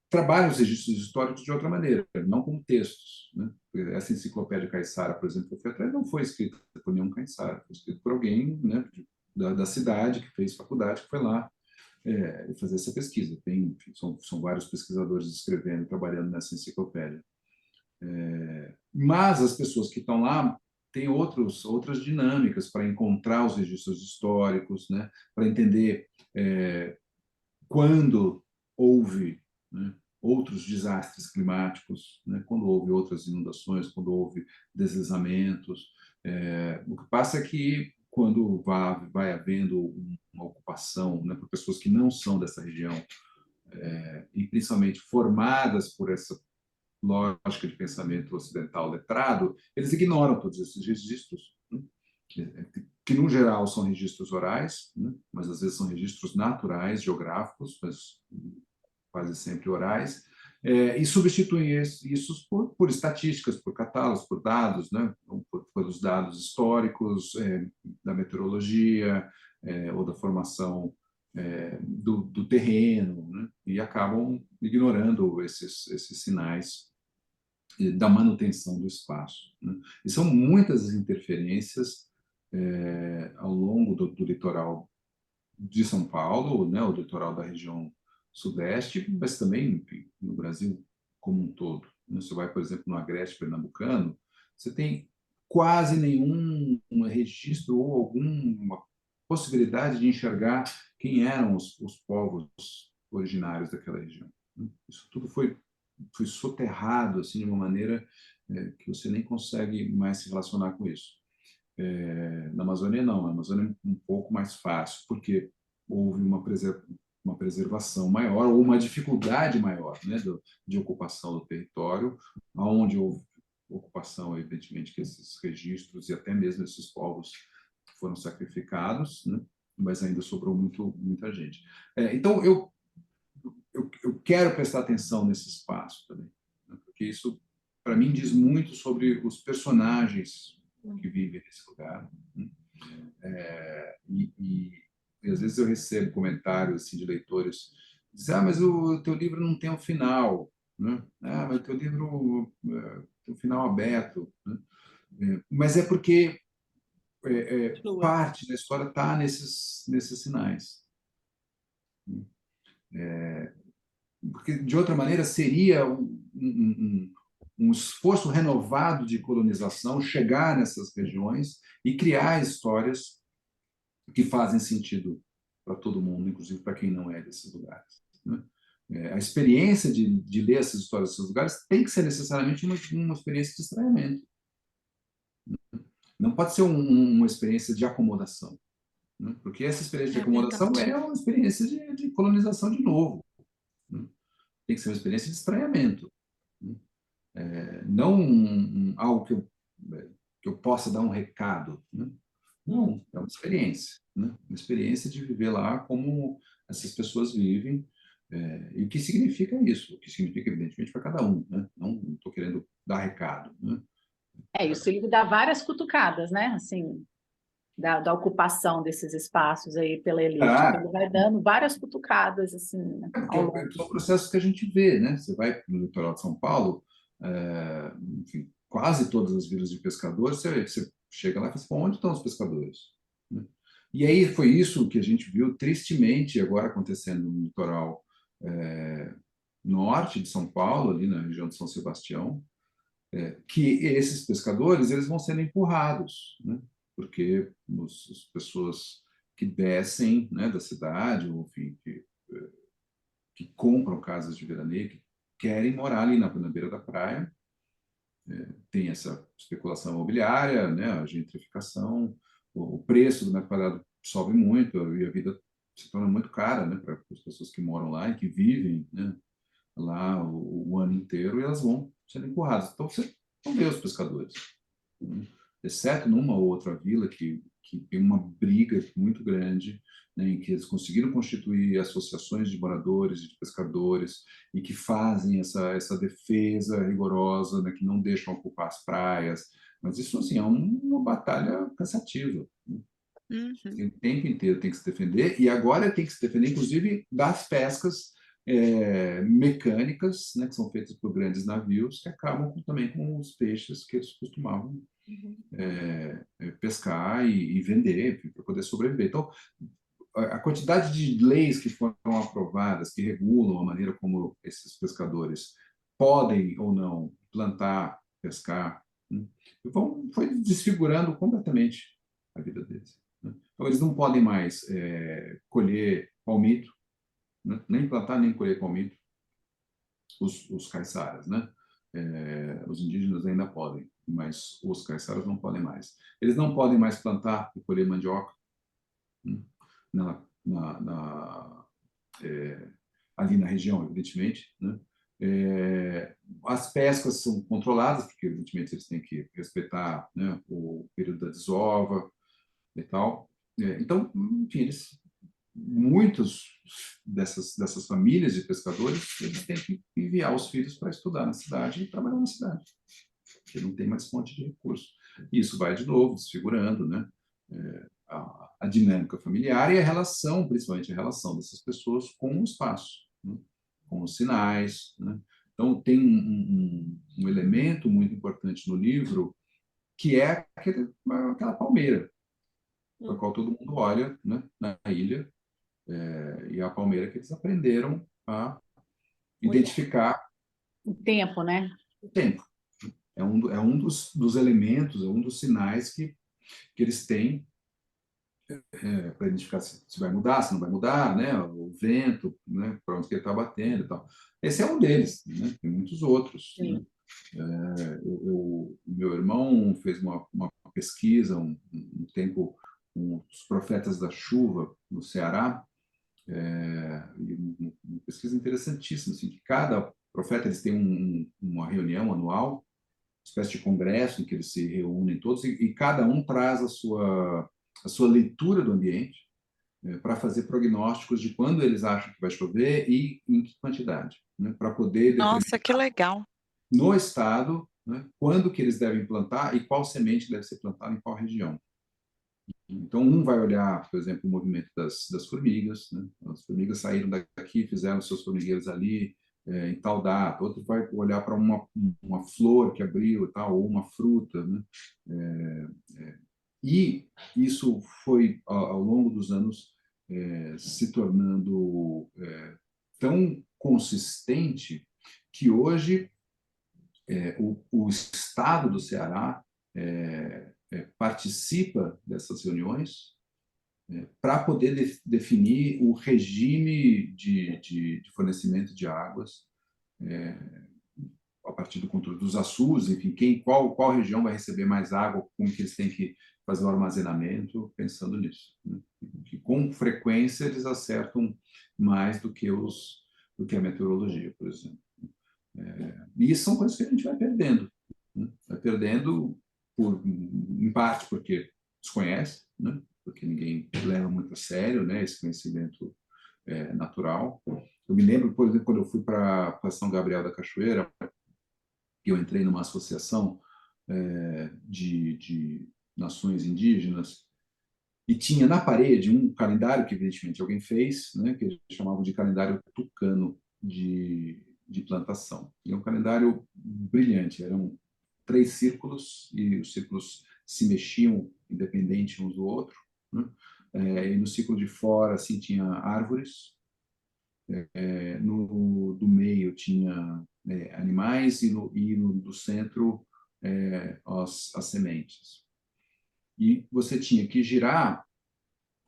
trabalham os registros históricos de outra maneira, não como textos, né? Essa enciclopédia caiçara, por exemplo, que eu fui atrás, não foi escrita por nenhum caiçara, foi escrita por alguém, né, da cidade, que fez faculdade, que foi lá fazer essa pesquisa. Enfim, são vários pesquisadores escrevendo, trabalhando nessa enciclopédia. Mas as pessoas que estão lá têm outras dinâmicas para encontrar os registros históricos, né, para entender quando houve, né, outros desastres climáticos, né, quando houve outras inundações, quando houve deslizamentos. O que passa é que, quando vai havendo uma ocupação, né, por pessoas que não são dessa região, e principalmente formadas por essa lógica de pensamento ocidental letrado, eles ignoram todos esses registros, né, que no geral são registros orais, né, mas às vezes são registros naturais, geográficos, mas quase sempre orais, e substituem isso por estatísticas, por catálogos, por dados, né, pelos dados históricos, da meteorologia, ou da formação do terreno, né, e acabam ignorando esses sinais da manutenção do espaço, né. E são muitas as interferências ao longo do litoral de São Paulo, né, o litoral da região sudeste, mas também, enfim, no Brasil como um todo. Você vai, por exemplo, no Agreste Pernambucano, você tem quase nenhum registro ou alguma possibilidade de enxergar quem eram os povos originários daquela região. Isso tudo foi soterrado assim, de uma maneira que você nem consegue mais se relacionar com isso. Na Amazônia, não. Na Amazônia é um pouco mais fácil, porque houve uma preservação maior, ou uma dificuldade maior, né, de ocupação do território, onde houve ocupação, evidentemente, que esses registros e até mesmo esses povos foram sacrificados, né, mas ainda sobrou muita gente. Então, eu quero prestar atenção nesse espaço também, né, porque isso, para mim, diz muito sobre os personagens que vivem nesse lugar, né? E às vezes eu recebo comentários assim, de leitores, dizem, mas o teu livro não tem um final, né? Mas o teu livro tem um final aberto, né? Mas é porque parte da história está nesses sinais. Porque, de outra maneira, seria um esforço renovado de colonização chegar nessas regiões e criar histórias que fazem sentido para todo mundo, inclusive para quem não é desses lugares, né? A experiência de ler essas histórias desses lugares tem que ser necessariamente uma experiência de estranhamento. Não pode ser uma experiência de acomodação, né? Porque essa experiência de acomodação é uma experiência de colonização de novo, né? Tem que ser uma experiência de estranhamento, né? Não algo que eu possa dar um recado, né? Não, é uma experiência, né? Uma experiência de viver lá como essas pessoas vivem, e o que significa isso? O que significa, evidentemente, para cada um, né? Não estou querendo dar recado, né? Isso ele dá várias cutucadas, né? Assim, da ocupação desses espaços aí pela elite. Ele vai dando várias cutucadas, assim, né, ao longo. São processos que a gente vê, né? Você vai no litoral de São Paulo, enfim, quase todas as vilas de pescadores, você chega lá e fala assim, onde estão os pescadores? Né? E aí foi isso que a gente viu tristemente agora acontecendo no litoral norte de São Paulo, ali na região de São Sebastião, que esses pescadores eles vão sendo empurrados, né? Porque as pessoas que descem, né, da cidade, ou enfim, que compram casas de veraneio, que querem morar ali na beira da praia, tem essa especulação imobiliária, né, a gentrificação, o preço do metro quadrado sobe muito e a vida se torna muito cara, né, para as pessoas que moram lá e que vivem, né, lá o ano inteiro, e elas vão sendo empurradas. Então você não vê os pescadores, né? Exceto numa ou outra vila que que tem uma briga muito grande, né, em que eles conseguiram constituir associações de moradores e de pescadores e que fazem essa defesa rigorosa, né, que não deixam ocupar as praias. Mas isso, assim, é uma batalha cansativa. Uhum. O tempo inteiro tem que se defender, e agora tem que se defender, inclusive, das pescas mecânicas, né, que são feitas por grandes navios, que acabam também com os peixes que eles costumavam pescar e vender, para poder sobreviver. Então, a quantidade de leis que foram aprovadas, que regulam a maneira como esses pescadores podem ou não plantar, pescar, né, foi desfigurando completamente a vida deles, né? Então, eles não podem mais colher palmito, né? Nem plantar, nem colher palmito, os caiçaras, né? Os indígenas ainda podem, mas os caiçaras não podem mais. Eles não podem mais plantar e colher mandioca, né? na, na, na, ali na região, evidentemente, né? As pescas são controladas, porque, evidentemente, eles têm que respeitar, né, o período da desova e tal. Então, enfim, muitos dessas famílias de pescadores, eles têm que enviar os filhos para estudar na cidade e trabalhar na cidade, porque não tem mais fonte de recurso. E isso vai, de novo, desfigurando, né, a dinâmica familiar e a relação, principalmente a relação dessas pessoas com o espaço, né, com os sinais, né? Então, tem um elemento muito importante no livro, que é aquela palmeira, para a qual todo mundo olha, né, na ilha, e a palmeira que eles aprenderam a identificar O tempo, né? o tempo. É um dos elementos, é um dos sinais que eles têm para identificar se vai mudar, se não vai mudar, né? O vento, né? Para onde que ele está batendo e tal. Esse é um deles, né? Tem muitos outros, né? Meu irmão fez uma pesquisa um tempo com os profetas da chuva no Ceará, uma pesquisa interessantíssima, assim, que cada profeta eles têm uma reunião anual, uma espécie de congresso em que eles se reúnem todos e cada um traz a sua leitura do ambiente, para fazer prognósticos de quando eles acham que vai chover e em que quantidade, né, para poder Nossa, que determinar legal. no estado, né, quando que eles devem plantar e qual semente deve ser plantada em qual região. Então, um vai olhar, por exemplo, o movimento das formigas, né? As formigas saíram daqui, fizeram seus formigueiros ali, em tal data. Outro vai olhar para uma flor que abriu, tal, ou uma fruta, né? E isso foi, ao longo dos anos, se tornando tão consistente que hoje o estado do Ceará participa dessas reuniões para poder definir o regime de fornecimento de águas a partir do controle dos açudes, enfim, qual região vai receber mais água, como que eles têm que fazer o armazenamento, pensando nisso, né? Que com frequência eles acertam mais do que a meteorologia, por exemplo. E isso são coisas que a gente vai perdendo, né? Vai perdendo em parte porque desconhece, né? Porque ninguém leva muito a sério, né, esse conhecimento natural. Eu me lembro, por exemplo, quando eu fui para São Gabriel da Cachoeira, eu entrei numa associação de nações indígenas e tinha na parede um calendário que evidentemente alguém fez, né, que eles chamavam de calendário tucano de plantação. E é um calendário brilhante, eram 3 círculos e os círculos se mexiam independente uns do outro, né? E no círculo de fora assim tinha árvores, no do meio tinha animais e no do centro as sementes. E você tinha que girar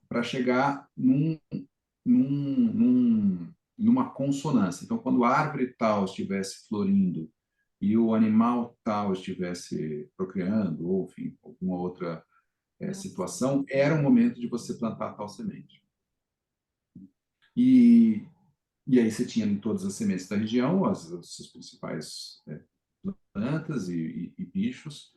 para chegar numa consonância. Então, quando a árvore tal estivesse florindo e o animal tal estivesse procriando, ou enfim, alguma outra situação, era o momento de você plantar tal semente. E aí você tinha em todas as sementes da região, as suas principais plantas e bichos,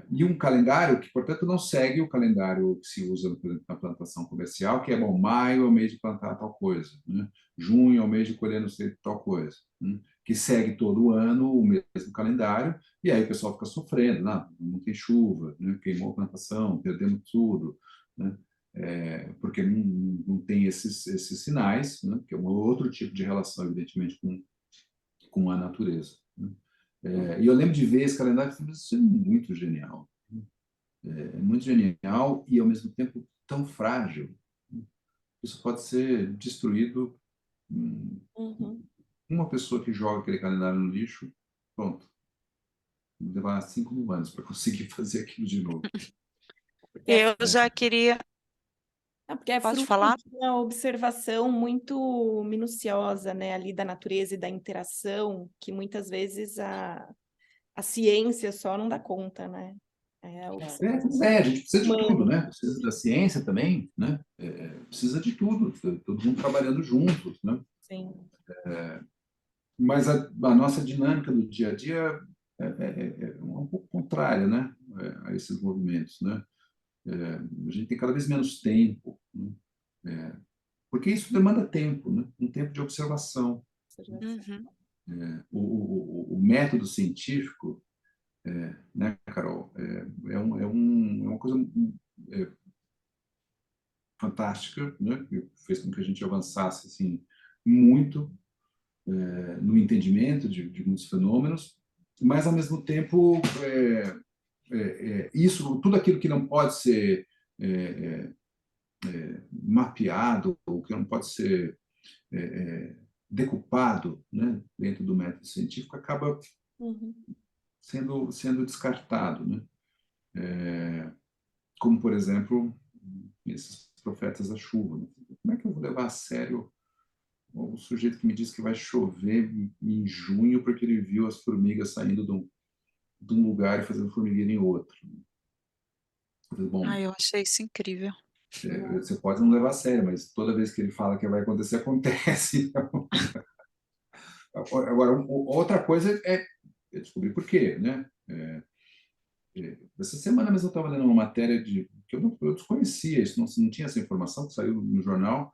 E um calendário que, portanto, não segue o calendário que se usa, por exemplo, na plantação comercial, que é, bom, maio é o mês de plantar tal coisa, né? Junho é o mês de colher não sei tal coisa, né? Que segue todo ano o mesmo calendário, e aí o pessoal fica sofrendo, não tem chuva, né? Queimou a plantação, perdemos tudo, né? Porque não tem esses sinais, né? Que é um outro tipo de relação, evidentemente, com a natureza, né? E eu lembro de ver esse calendário e falei, isso é muito genial. É muito genial e, ao mesmo tempo, tão frágil. Isso pode ser destruído. Uhum. Uma pessoa que joga aquele calendário no lixo, pronto. Vai levar 5.000 anos para conseguir fazer aquilo de novo. Porque Eu já queria. porque é Pode fruto falar? de uma observação muito minuciosa, né, ali da natureza e da interação, que muitas vezes a ciência só não dá conta, né? É a observação A gente precisa de tudo, humana. né? Precisa da ciência também, né? Precisa de tudo, todo mundo trabalhando juntos, né? Sim. Mas a nossa dinâmica do dia a dia é um pouco contrária, né? A esses movimentos, né? A gente tem cada vez menos tempo, né? Porque isso demanda tempo, né? Um tempo de observação. Uhum. O método científico, né, Carol, é uma coisa fantástica, né? Que fez com que a gente avançasse assim muito no entendimento de muitos fenômenos, mas ao mesmo tempo isso, tudo aquilo que não pode ser mapeado, ou que não pode ser decupado, né, dentro do método científico, acaba Uhum. sendo descartado, né? Como, por exemplo, esses profetas da chuva. Né? Como é que eu vou levar a sério o sujeito que me diz que vai chover em junho porque ele viu as formigas saindo de um lugar e fazendo formigueira em outro? Bom, Eu achei isso incrível. você pode não levar a sério, mas toda vez que ele fala que vai acontecer, acontece. Agora, outra coisa é descobrir por quê, né? Essa semana mesmo eu estava lendo uma matéria que eu desconhecia, isso não tinha essa informação, que saiu no jornal,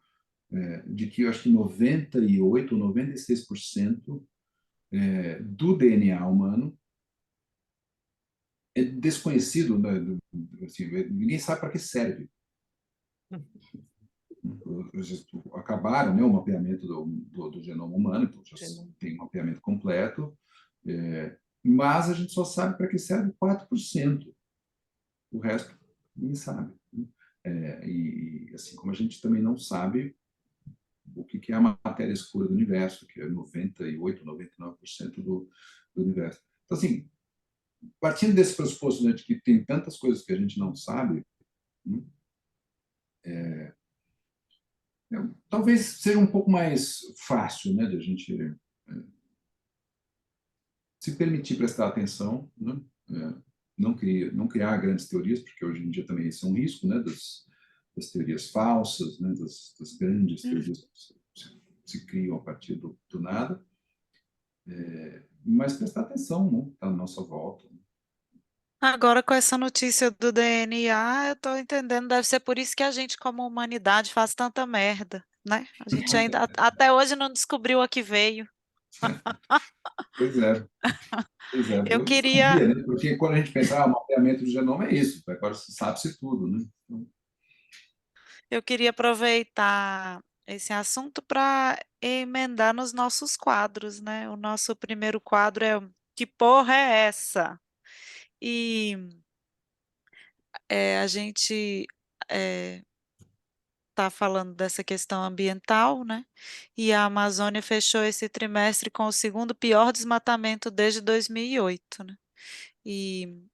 de que eu acho que 98 ou 96% do DNA humano é desconhecido, né? Assim, ninguém sabe para que serve. Acabaram, né, o mapeamento do genoma humano, então já tem um mapeamento completo, mas a gente só sabe para que serve 4%. O resto, ninguém sabe. Né? E assim como a gente também não sabe o que é a matéria escura do universo, que é 98, 99% do universo. Então, assim, partindo desse pressuposto, né, de que tem tantas coisas que a gente não sabe, né, talvez seja um pouco mais fácil, né, de a gente se permitir prestar atenção, né, não criar grandes teorias, porque hoje em dia também isso é um risco, né, das teorias falsas, né, das grandes teorias que se criam a partir do nada, mas prestar atenção, né, tá à nossa volta. Agora, com essa notícia do DNA, eu estou entendendo, deve ser por isso que a gente, como humanidade, faz tanta merda, né? A gente ainda, até hoje, não descobriu a que veio. Pois é, pois é. Eu Eu não queria, sabia, né, porque quando a gente pensa, o mapeamento do genoma é isso, agora sabe-se tudo, né? eu queria aproveitar esse assunto para emendar nos nossos quadros, né? O nosso primeiro quadro é Que porra é essa? E a gente está falando dessa questão ambiental, né? E a Amazônia fechou esse trimestre com o segundo pior desmatamento desde 2008, né? E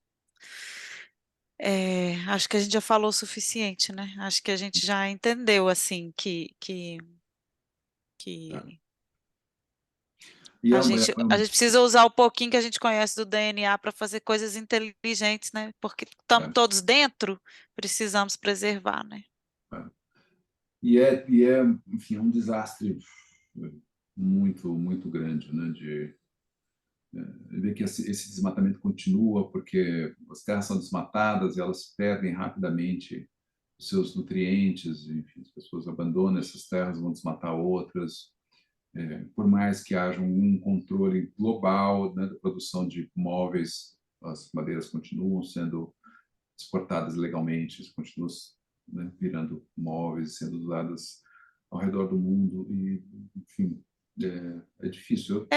acho que a gente já falou o suficiente, né? Acho que a gente já entendeu, assim, Tá. que E a gente precisa usar o pouquinho que a gente conhece do DNA para fazer coisas inteligentes, né? Porque estamos é, todos dentro, precisamos preservar, né? enfim, um desastre muito, muito grande, né, vê que esse desmatamento continua porque as terras são desmatadas e elas perdem rapidamente os seus nutrientes, enfim, as pessoas abandonam essas terras, vão desmatar outras. Por mais que haja um controle global, né, da produção de móveis, as madeiras continuam sendo exportadas legalmente, continuam, né, virando móveis, sendo usadas ao redor do mundo e, enfim, é difícil.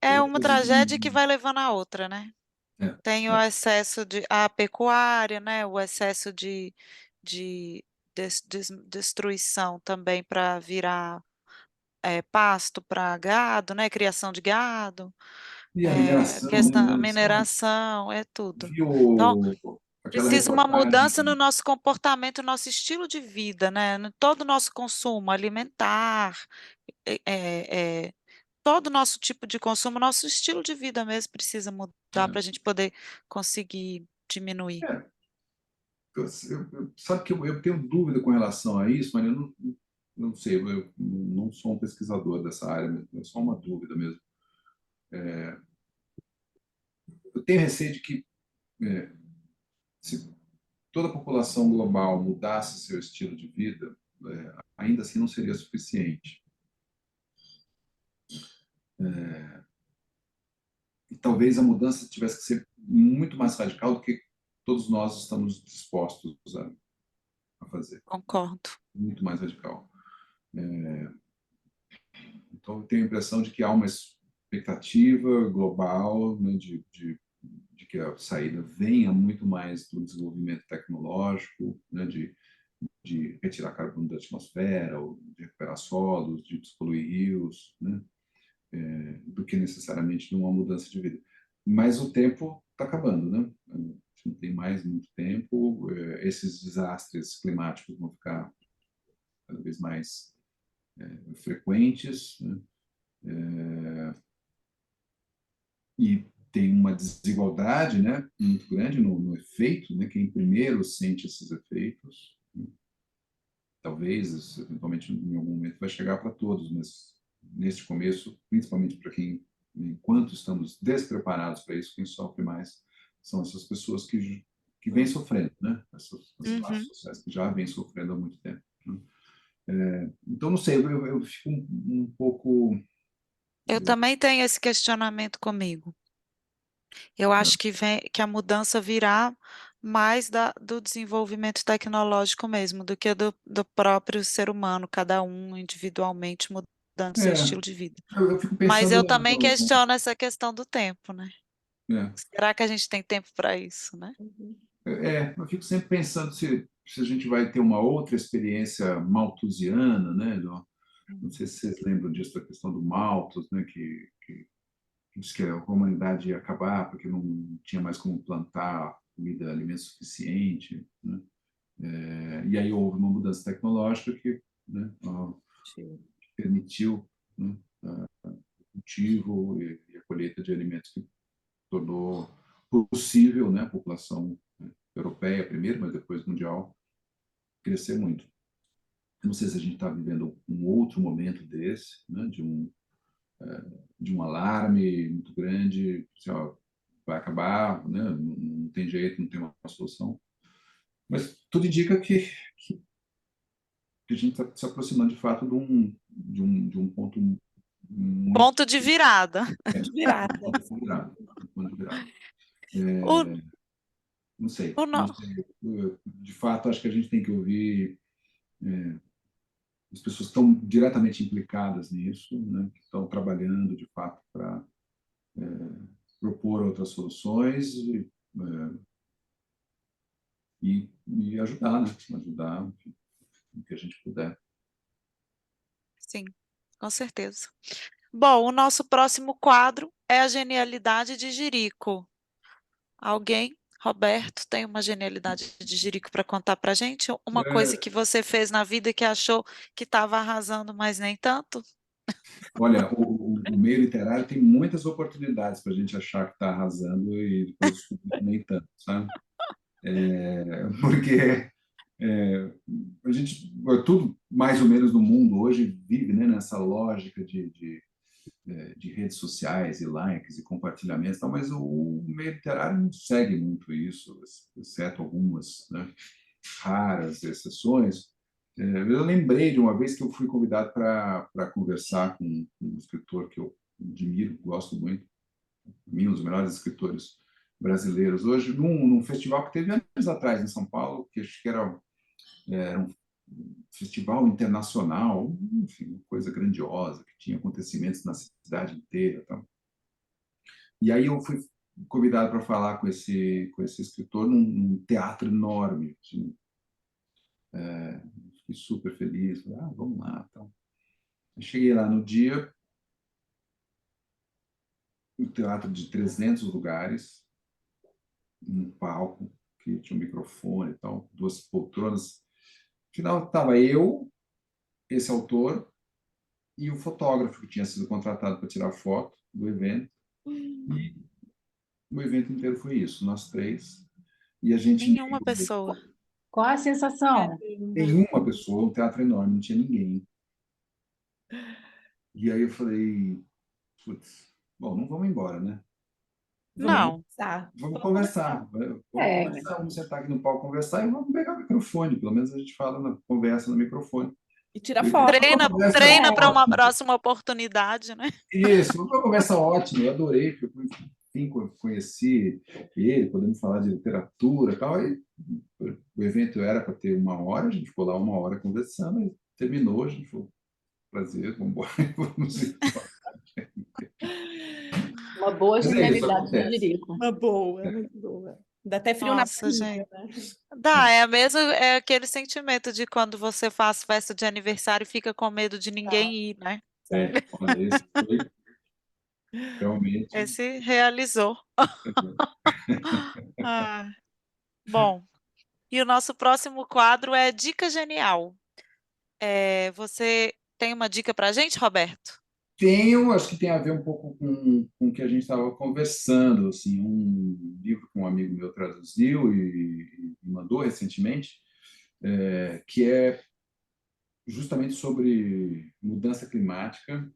É uma tragédia que vai levando a outra, né? É, Tem o é. excesso de a pecuária, né? O excesso de destruição também para virar pasto para gado, né? Criação de gado, E a mineração, né? questão, Mineração, mineração, é tudo. Então, viu aquela precisa uma reportagem? mudança no nosso comportamento, no nosso estilo de vida, né? No todo o nosso consumo alimentar, é, é, é, todo o nosso tipo de consumo, nosso estilo de vida mesmo precisa mudar para a gente poder conseguir diminuir. É, sabe que eu tenho dúvida com relação a isso, mas eu não sei, eu não sou um pesquisador dessa área, é só uma dúvida mesmo. Eu tenho receio de que, é, se toda a população global mudasse seu estilo de vida, ainda assim não seria suficiente. E talvez a mudança tivesse que ser muito mais radical do que todos nós estamos dispostos a fazer. Concordo. Muito mais radical. Então, eu tenho a impressão de que há uma expectativa global, né, de que a saída venha muito mais do desenvolvimento tecnológico, né, de retirar carbono da atmosfera, ou de recuperar solos, de despoluir rios, né, do que necessariamente de uma mudança de vida. Mas o tempo está acabando, né? A gente não tem mais muito tempo, esses desastres climáticos vão ficar cada vez mais frequentes, né? E tem uma desigualdade, né, muito grande no efeito, né, quem primeiro sente esses efeitos, né? Talvez, eventualmente, em algum momento vai chegar para todos, mas neste começo, principalmente para quem, enquanto estamos despreparados para isso, quem sofre mais são essas pessoas que vêm sofrendo, né, essas classes Uhum. sociais que já vêm sofrendo há muito tempo, né? Então, não sei, eu fico um pouco... Eu também tenho esse questionamento comigo. Eu É, acho que a mudança virá mais do desenvolvimento tecnológico mesmo, do que do próprio ser humano, cada um individualmente mudando seu é, estilo de vida. eu fico Mas pensando eu também questiono essa questão do tempo, né? é, Será que a gente tem tempo para isso, né? Uhum. eu fico sempre pensando se a gente vai ter uma outra experiência malthusiana, né? Não sei se vocês lembram disso, da questão do Malthus, né? Que diz que a humanidade ia acabar porque não tinha mais como plantar comida, alimento suficiente, né? E aí houve uma mudança tecnológica que, né, permitiu, né, o cultivo e a colheita de alimentos que tornou possível, né, a população, né, europeia primeiro, mas depois mundial, crescer muito. Eu não sei se a gente está vivendo um outro momento desse, né, de um alarme muito grande, assim, ó, vai acabar, né, não tem jeito, não tem uma solução. Mas tudo indica que a gente está se aproximando de fato de um ponto muito... Ponto de virada. Virada. Um ponto de virada. Um ponto de virada. O, Não sei, o não no- sei. De fato, acho que a gente tem que ouvir as pessoas que estão diretamente implicadas nisso, né, que estão trabalhando de fato para propor outras soluções e ajudar, né? Ajudar, enfim, o que a gente puder. Sim, com certeza. Bom, o nosso próximo quadro é a genialidade de Jerico. Alguém, Roberto, tem uma genialidade de Jerico para contar para gente? Uma coisa É, que você fez na vida que achou que estava arrasando, mas nem tanto? olha, o meio literário tem muitas oportunidades para a gente achar que está arrasando e depois descobrir que nem tanto, sabe? Porque a gente, tudo mais ou menos no mundo hoje vive, né, nessa lógica de redes sociais e likes e compartilhamentos, tal, mas o meio literário não segue muito isso, exceto algumas, né, raras exceções. Eu lembrei de uma vez que eu fui convidado para conversar com um escritor que eu admiro, gosto muito, um dos melhores escritores brasileiros hoje, num festival que teve anos atrás em São Paulo, que acho que era um festival internacional, enfim, uma coisa grandiosa, que tinha acontecimentos na cidade inteira. Tá? E aí eu fui convidado para falar com esse escritor num teatro enorme. Assim, fiquei super feliz. Falei, vamos lá. Então. Eu cheguei lá no dia, um teatro de 300 lugares, um palco que tinha um microfone e tal, 2 poltronas. No final estava eu, esse autor, e o fotógrafo que tinha sido contratado para tirar foto do evento. E o evento inteiro foi isso, nós 3. E a gente Nenhuma pessoa. Qual a sensação? nenhuma pessoa, um teatro enorme, não tinha ninguém. E aí eu falei, putz, bom, não vamos embora, né? Não. Vamos conversar. Vamos sentar aqui no palco conversar e vamos pegar o microfone. Pelo menos a gente fala conversa no microfone. E tira foto. Treina para uma próxima oportunidade, né? Isso, foi uma conversa ótima, eu adorei, porque eu enfim, conheci ele, podemos falar de literatura e tal. E o evento era para ter 1 hora, a gente ficou lá 1 hora conversando, e terminou, a gente falou, prazer, vamos embora, vamos embora. Uma boa Mas genialidade do Jerico. Uma boa, muito boa. Dá até frio na Nossa, barriga, gente. né? Dá, é aquele sentimento de quando você faz festa de aniversário e fica com medo de ninguém ir, né? Olha, esse foi realmente. Esse realizou. Ah, bom, e o nosso próximo quadro é Dica Genial. Você tem uma dica para a gente, Roberto? Tenho, acho que tem a ver um pouco com o que a gente estava conversando, assim, um livro que um amigo meu traduziu e mandou recentemente, que é justamente sobre mudança climática,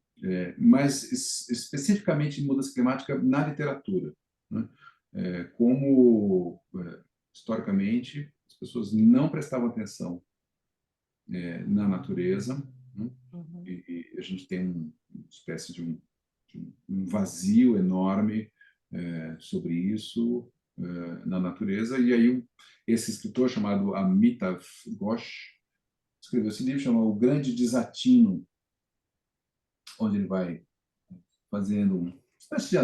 mas especificamente mudança climática na literatura, né? Como, historicamente, as pessoas não prestavam atenção na natureza, né? E a gente tem uma espécie de um vazio enorme sobre isso na natureza. E aí esse escritor chamado Amitav Ghosh escreveu esse livro chamado O Grande Desatino, onde ele vai fazendo uma espécie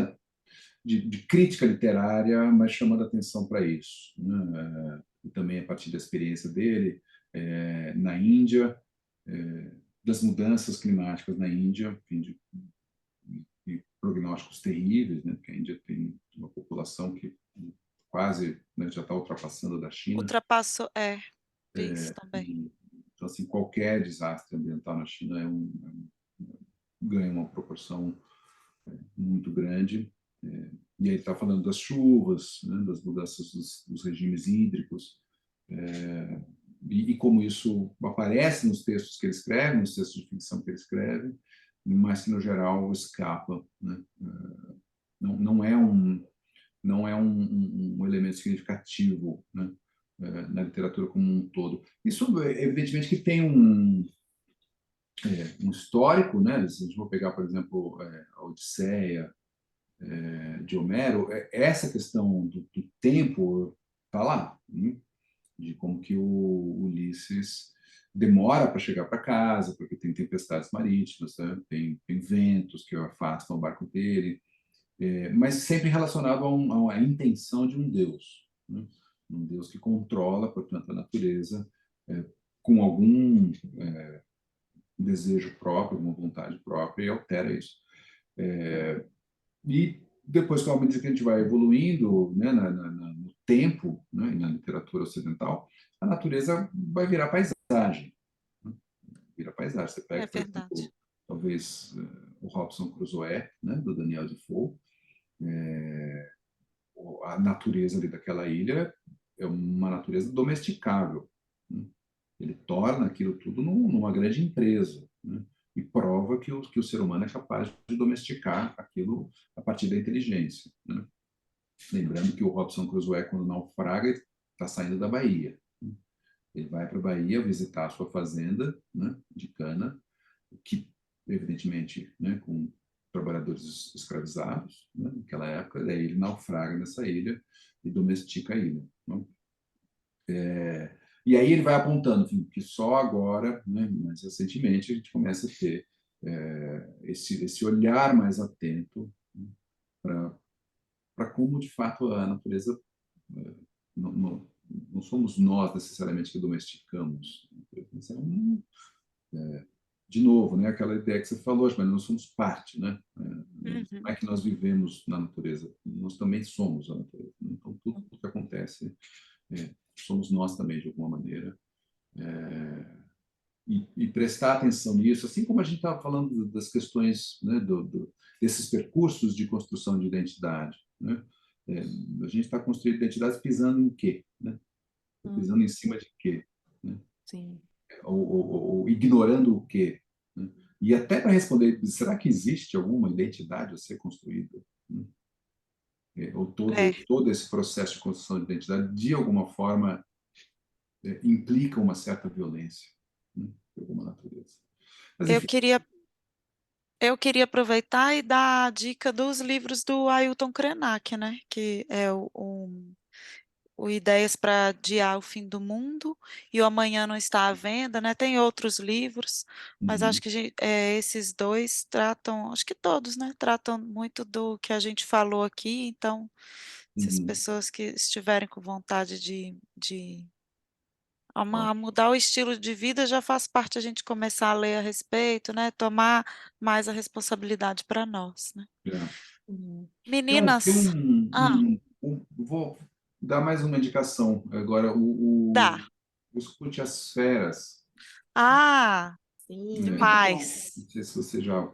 de crítica literária, mas chamando atenção para isso, né? E também a partir da experiência dele na Índia, das mudanças climáticas na Índia, enfim, de prognósticos terríveis, né? Porque a Índia tem uma população que quase, né, já está ultrapassando a da China. Ultrapassou, vi isso também. Então, assim, qualquer desastre ambiental na China ganha uma proporção muito grande. E aí está falando das chuvas, né, das mudanças dos regimes hídricos, e como isso aparece nos textos que ele escreve, nos textos de ficção que ele escreve, mas que, no geral, escapa, né? Não é um elemento significativo, né, na literatura como um todo. Isso, evidentemente, que tem um histórico, né? Se a gente for pegar, por exemplo, a Odisseia de Homero, essa questão do tempo está lá, né? De como que o Ulisses demora para chegar para casa, porque tem tempestades marítimas, né? Tem ventos que afastam o barco dele, mas sempre relacionado a uma intenção de um Deus, né? Um Deus que controla, portanto, a natureza com algum desejo próprio, uma vontade própria, e altera isso. E depois, à medida que a gente vai evoluindo, né, no tempo, né, e na literatura ocidental, a natureza vai virar paisagem. Né? Vira paisagem. Você pega, por exemplo, talvez o Robinson Crusoe, né, do Daniel Defoe, a natureza ali daquela ilha é uma natureza domesticável, né? Ele torna aquilo tudo numa grande empresa, né? E prova que o ser humano é capaz de domesticar aquilo a partir da inteligência, né? Lembrando que o Robinson Crusoe, quando naufraga, está saindo da Bahia. Ele vai para a Bahia visitar a sua fazenda, né, de cana, que, evidentemente, né, com trabalhadores escravizados, né, naquela época, daí ele naufraga nessa ilha e domestica a ilha. Né? E aí ele vai apontando, enfim, que só agora, né, mais recentemente, a gente começa a ter esse olhar mais atento, né, para como, de fato, a natureza não somos nós necessariamente que domesticamos. De novo, né, aquela ideia que você falou, mas nós somos parte, né? Não é que nós vivemos na natureza, nós também somos a natureza. Né? Então, tudo que acontece, somos nós também, de alguma maneira. E prestar atenção nisso, assim como a gente estava falando das questões, né, desses percursos de construção de identidade, né? A gente está construindo identidades pisando em quê? Né? Pisando em cima de quê? Né? Sim. Ou ignorando o quê? Né? E até para responder, será que existe alguma identidade a ser construída? Né? Ou todo esse processo de construção de identidade, de alguma forma, implica uma certa violência, né, de alguma natureza. Mas, enfim. Eu queria aproveitar e dar a dica dos livros do Ailton Krenak, né? Que é o Ideias para Adiar o Fim do Mundo e o Amanhã Não Está à Venda, né? Tem outros livros, mas acho que esses dois tratam, acho que todos, né? Tratam muito do que a gente falou aqui, então, se as pessoas que estiverem com vontade de mudar o estilo de vida, já faz parte a gente começar a ler a respeito, né? Tomar mais a responsabilidade para nós, né? Meninas, Vou dar mais uma indicação. Agora, dá. Escute as Feras. Sim, muito bom. Demais. Não sei se você já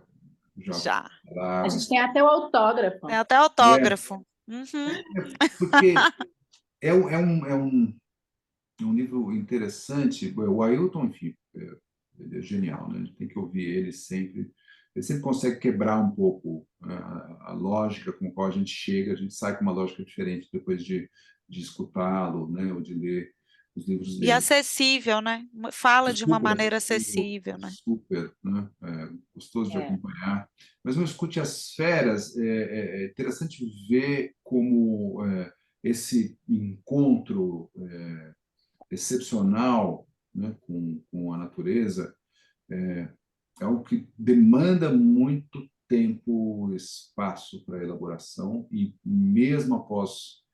Já. A falaram. gente tem até o autógrafo. Tem até autógrafo. Uhum. Porque é um livro interessante. O Ailton, enfim, ele é genial, né? A gente tem que ouvir ele sempre. Ele sempre consegue quebrar um pouco a lógica com a qual a gente chega, a gente sai com uma lógica diferente depois de escutá-lo, né? Ou de ler os livros E dele. acessível, né? Fala de uma Super maneira acessível, acessível, né? super, né? Gostoso de acompanhar. Mas no Escute as Feras, é interessante ver como esse encontro excepcional, né, com a natureza é algo que demanda muito tempo, espaço para elaboração, e mesmo após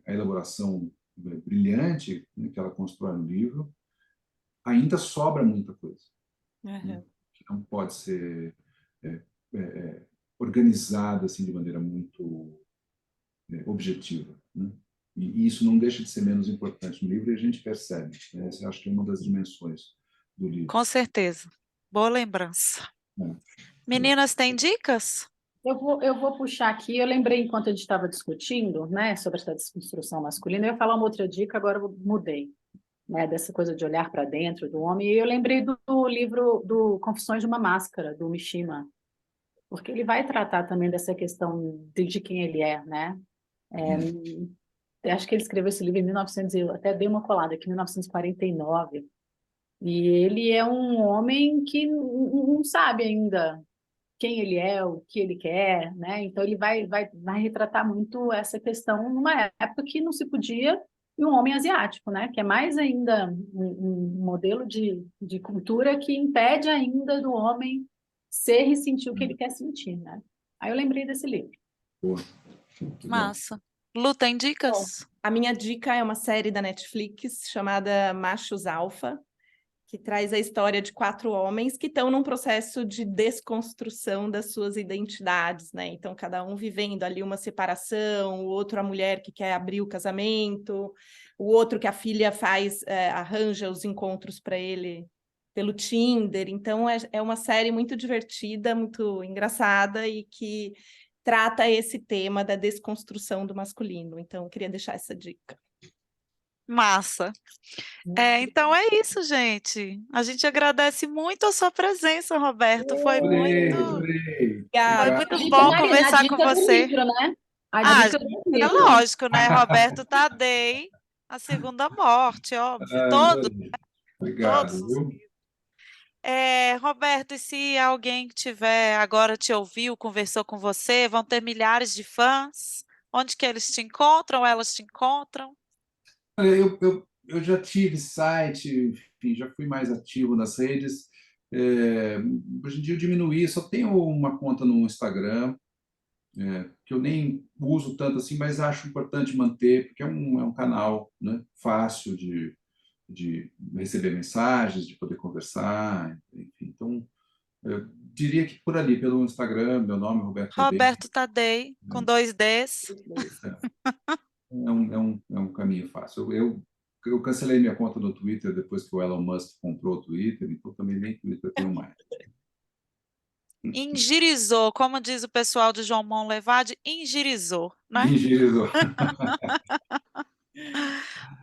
a elaboração brilhante, né, que ela constrói no livro, ainda sobra muita coisa, né, que não pode ser organizada assim de maneira muito objetiva, né? E isso não deixa de ser menos importante no livro, e a gente percebe, né? Essa eu acho que é uma das dimensões do livro. Com certeza. Boa lembrança. Meninas, tem dicas? Eu vou puxar aqui, eu lembrei enquanto a gente estava discutindo, né, sobre essa desconstrução masculina, eu ia falar uma outra dica, agora eu mudei, né, dessa coisa de olhar para dentro do homem, e eu lembrei do livro do Confissões de uma Máscara, do Mishima, porque ele vai tratar também dessa questão de quem ele é, né? Acho que ele escreveu esse livro em 1900, eu até dei uma colada aqui, 1949, e ele é um homem que não sabe ainda quem ele é, o que ele quer, né? Então ele vai retratar muito essa questão numa época que não se podia, e um homem asiático, né? Que é mais ainda um modelo de cultura que impede ainda do homem ser e sentir o que ele quer sentir, né? Aí eu lembrei desse livro. Boa. Massa. Lu, tem Bom, dicas? a minha dica é uma série da Netflix chamada Machos Alfa, que traz a história de 4 homens que estão num processo de desconstrução das suas identidades, né? Então, cada um vivendo ali uma separação, o outro a mulher que quer abrir o casamento, o outro que a filha arranja os encontros para ele pelo Tinder. Então, é uma série muito divertida, muito engraçada e que trata esse tema da desconstrução do masculino. Então, eu queria deixar essa dica. Massa. Então é isso, gente. A gente agradece muito a sua presença, Roberto. Adorei, adorei. Foi Obrigada. Obrigado. muito A dica, bom Marina, a conversar com dica do você. livro, né? A Ah, dica do é livro. lógico, né? Roberto Tadei, A Segunda Morte, óbvio. Ah, Todos, adorei. todos Obrigado, os viu? livros. Roberto, e se alguém que tiver agora te ouviu, conversou com você, vão ter milhares de fãs? Onde que eles te encontram? Elas te encontram? Olha, eu já tive site, enfim, já fui mais ativo nas redes. É, hoje em dia eu diminuí, só tenho uma conta no Instagram, que eu nem uso tanto assim, mas acho importante manter, porque é um canal, né, fácil de receber mensagens, de poder conversar, enfim. Então, eu diria que por ali, pelo Instagram, meu nome é Roberto Tadei. Roberto Tadei, com 2 Ds. É um caminho fácil. Eu cancelei minha conta no Twitter depois que o Elon Musk comprou o Twitter, então também nem Twitter tenho mais. Ingirizou, como diz o pessoal do João Monlevade, ingirizou, né? Ingiro.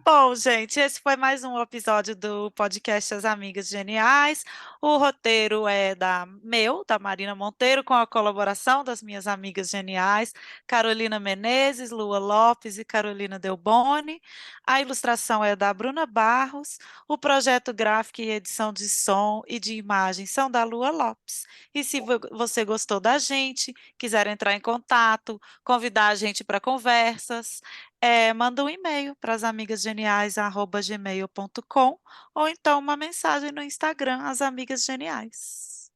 Bom, gente, esse foi mais um episódio do podcast As Amigas Geniais. O roteiro é da Marina Monteiro, com a colaboração das minhas amigas geniais, Carolina Menezes, Lua Lopes e Carolina Delboni. A ilustração é da Bruna Barros. O projeto gráfico e edição de som e de imagem são da Lua Lopes. E se você gostou da gente, quiser entrar em contato, convidar a gente para conversas, manda um e-mail para asamigasgeniais@gmail.com ou então uma mensagem no Instagram, As Amigas Geniais.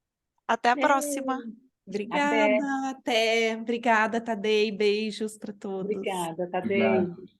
Até a próxima. Obrigada, Até. até. Obrigada, Tadei. Beijos para todos. Obrigada, Tadei. Obrigado.